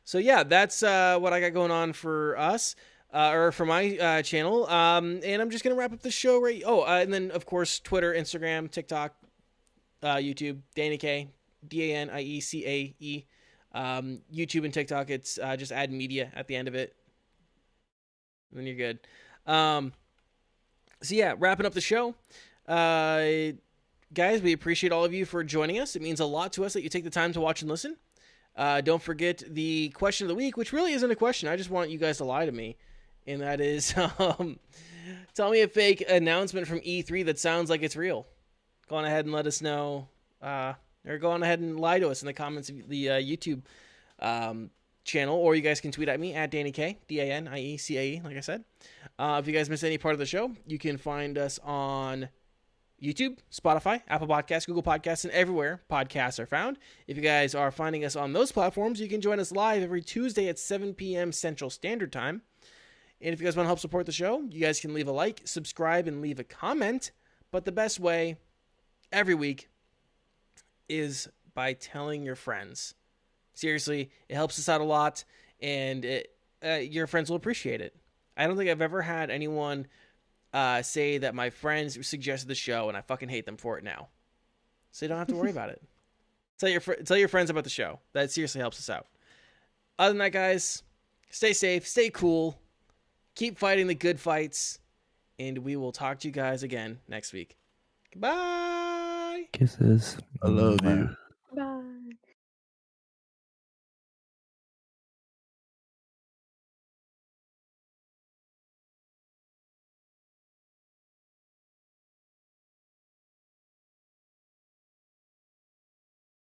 So yeah, that's what I got going on for us, or for my channel. And I'm just gonna wrap up the show right. And then of course Twitter, Instagram, TikTok, YouTube, DaniCae, DANIECAE. YouTube and TikTok, it's just add media at the end of it. And then you're good. So yeah, wrapping up the show. Guys, we appreciate all of you for joining us. It means a lot to us that you take the time to watch and listen. Don't forget the question of the week, which really isn't a question. I just want you guys to lie to me. And that is, tell me a fake announcement from E3 that sounds like it's real. Go on ahead and let us know. Or go on ahead and lie to us in the comments of the YouTube channel. Or you guys can tweet at me at DaniCae, DANIECAE, like I said. If you guys miss any part of the show, you can find us on YouTube, Spotify, Apple Podcasts, Google Podcasts, and everywhere podcasts are found. If you guys are finding us on those platforms, you can join us live every Tuesday at 7 p.m. Central Standard Time. And if you guys want to help support the show, you guys can leave a like, subscribe, and leave a comment. But the best way every week is by telling your friends. Seriously, it helps us out a lot, and your friends will appreciate it. I don't think I've ever had anyone say that my friends suggested the show and I fucking hate them for it now. So you don't have to worry about it. Tell your friends about the show. That seriously helps us out. Other than that, guys, stay safe, stay cool, keep fighting the good fights, and we will talk to you guys again next week. Goodbye. Kisses. I love you.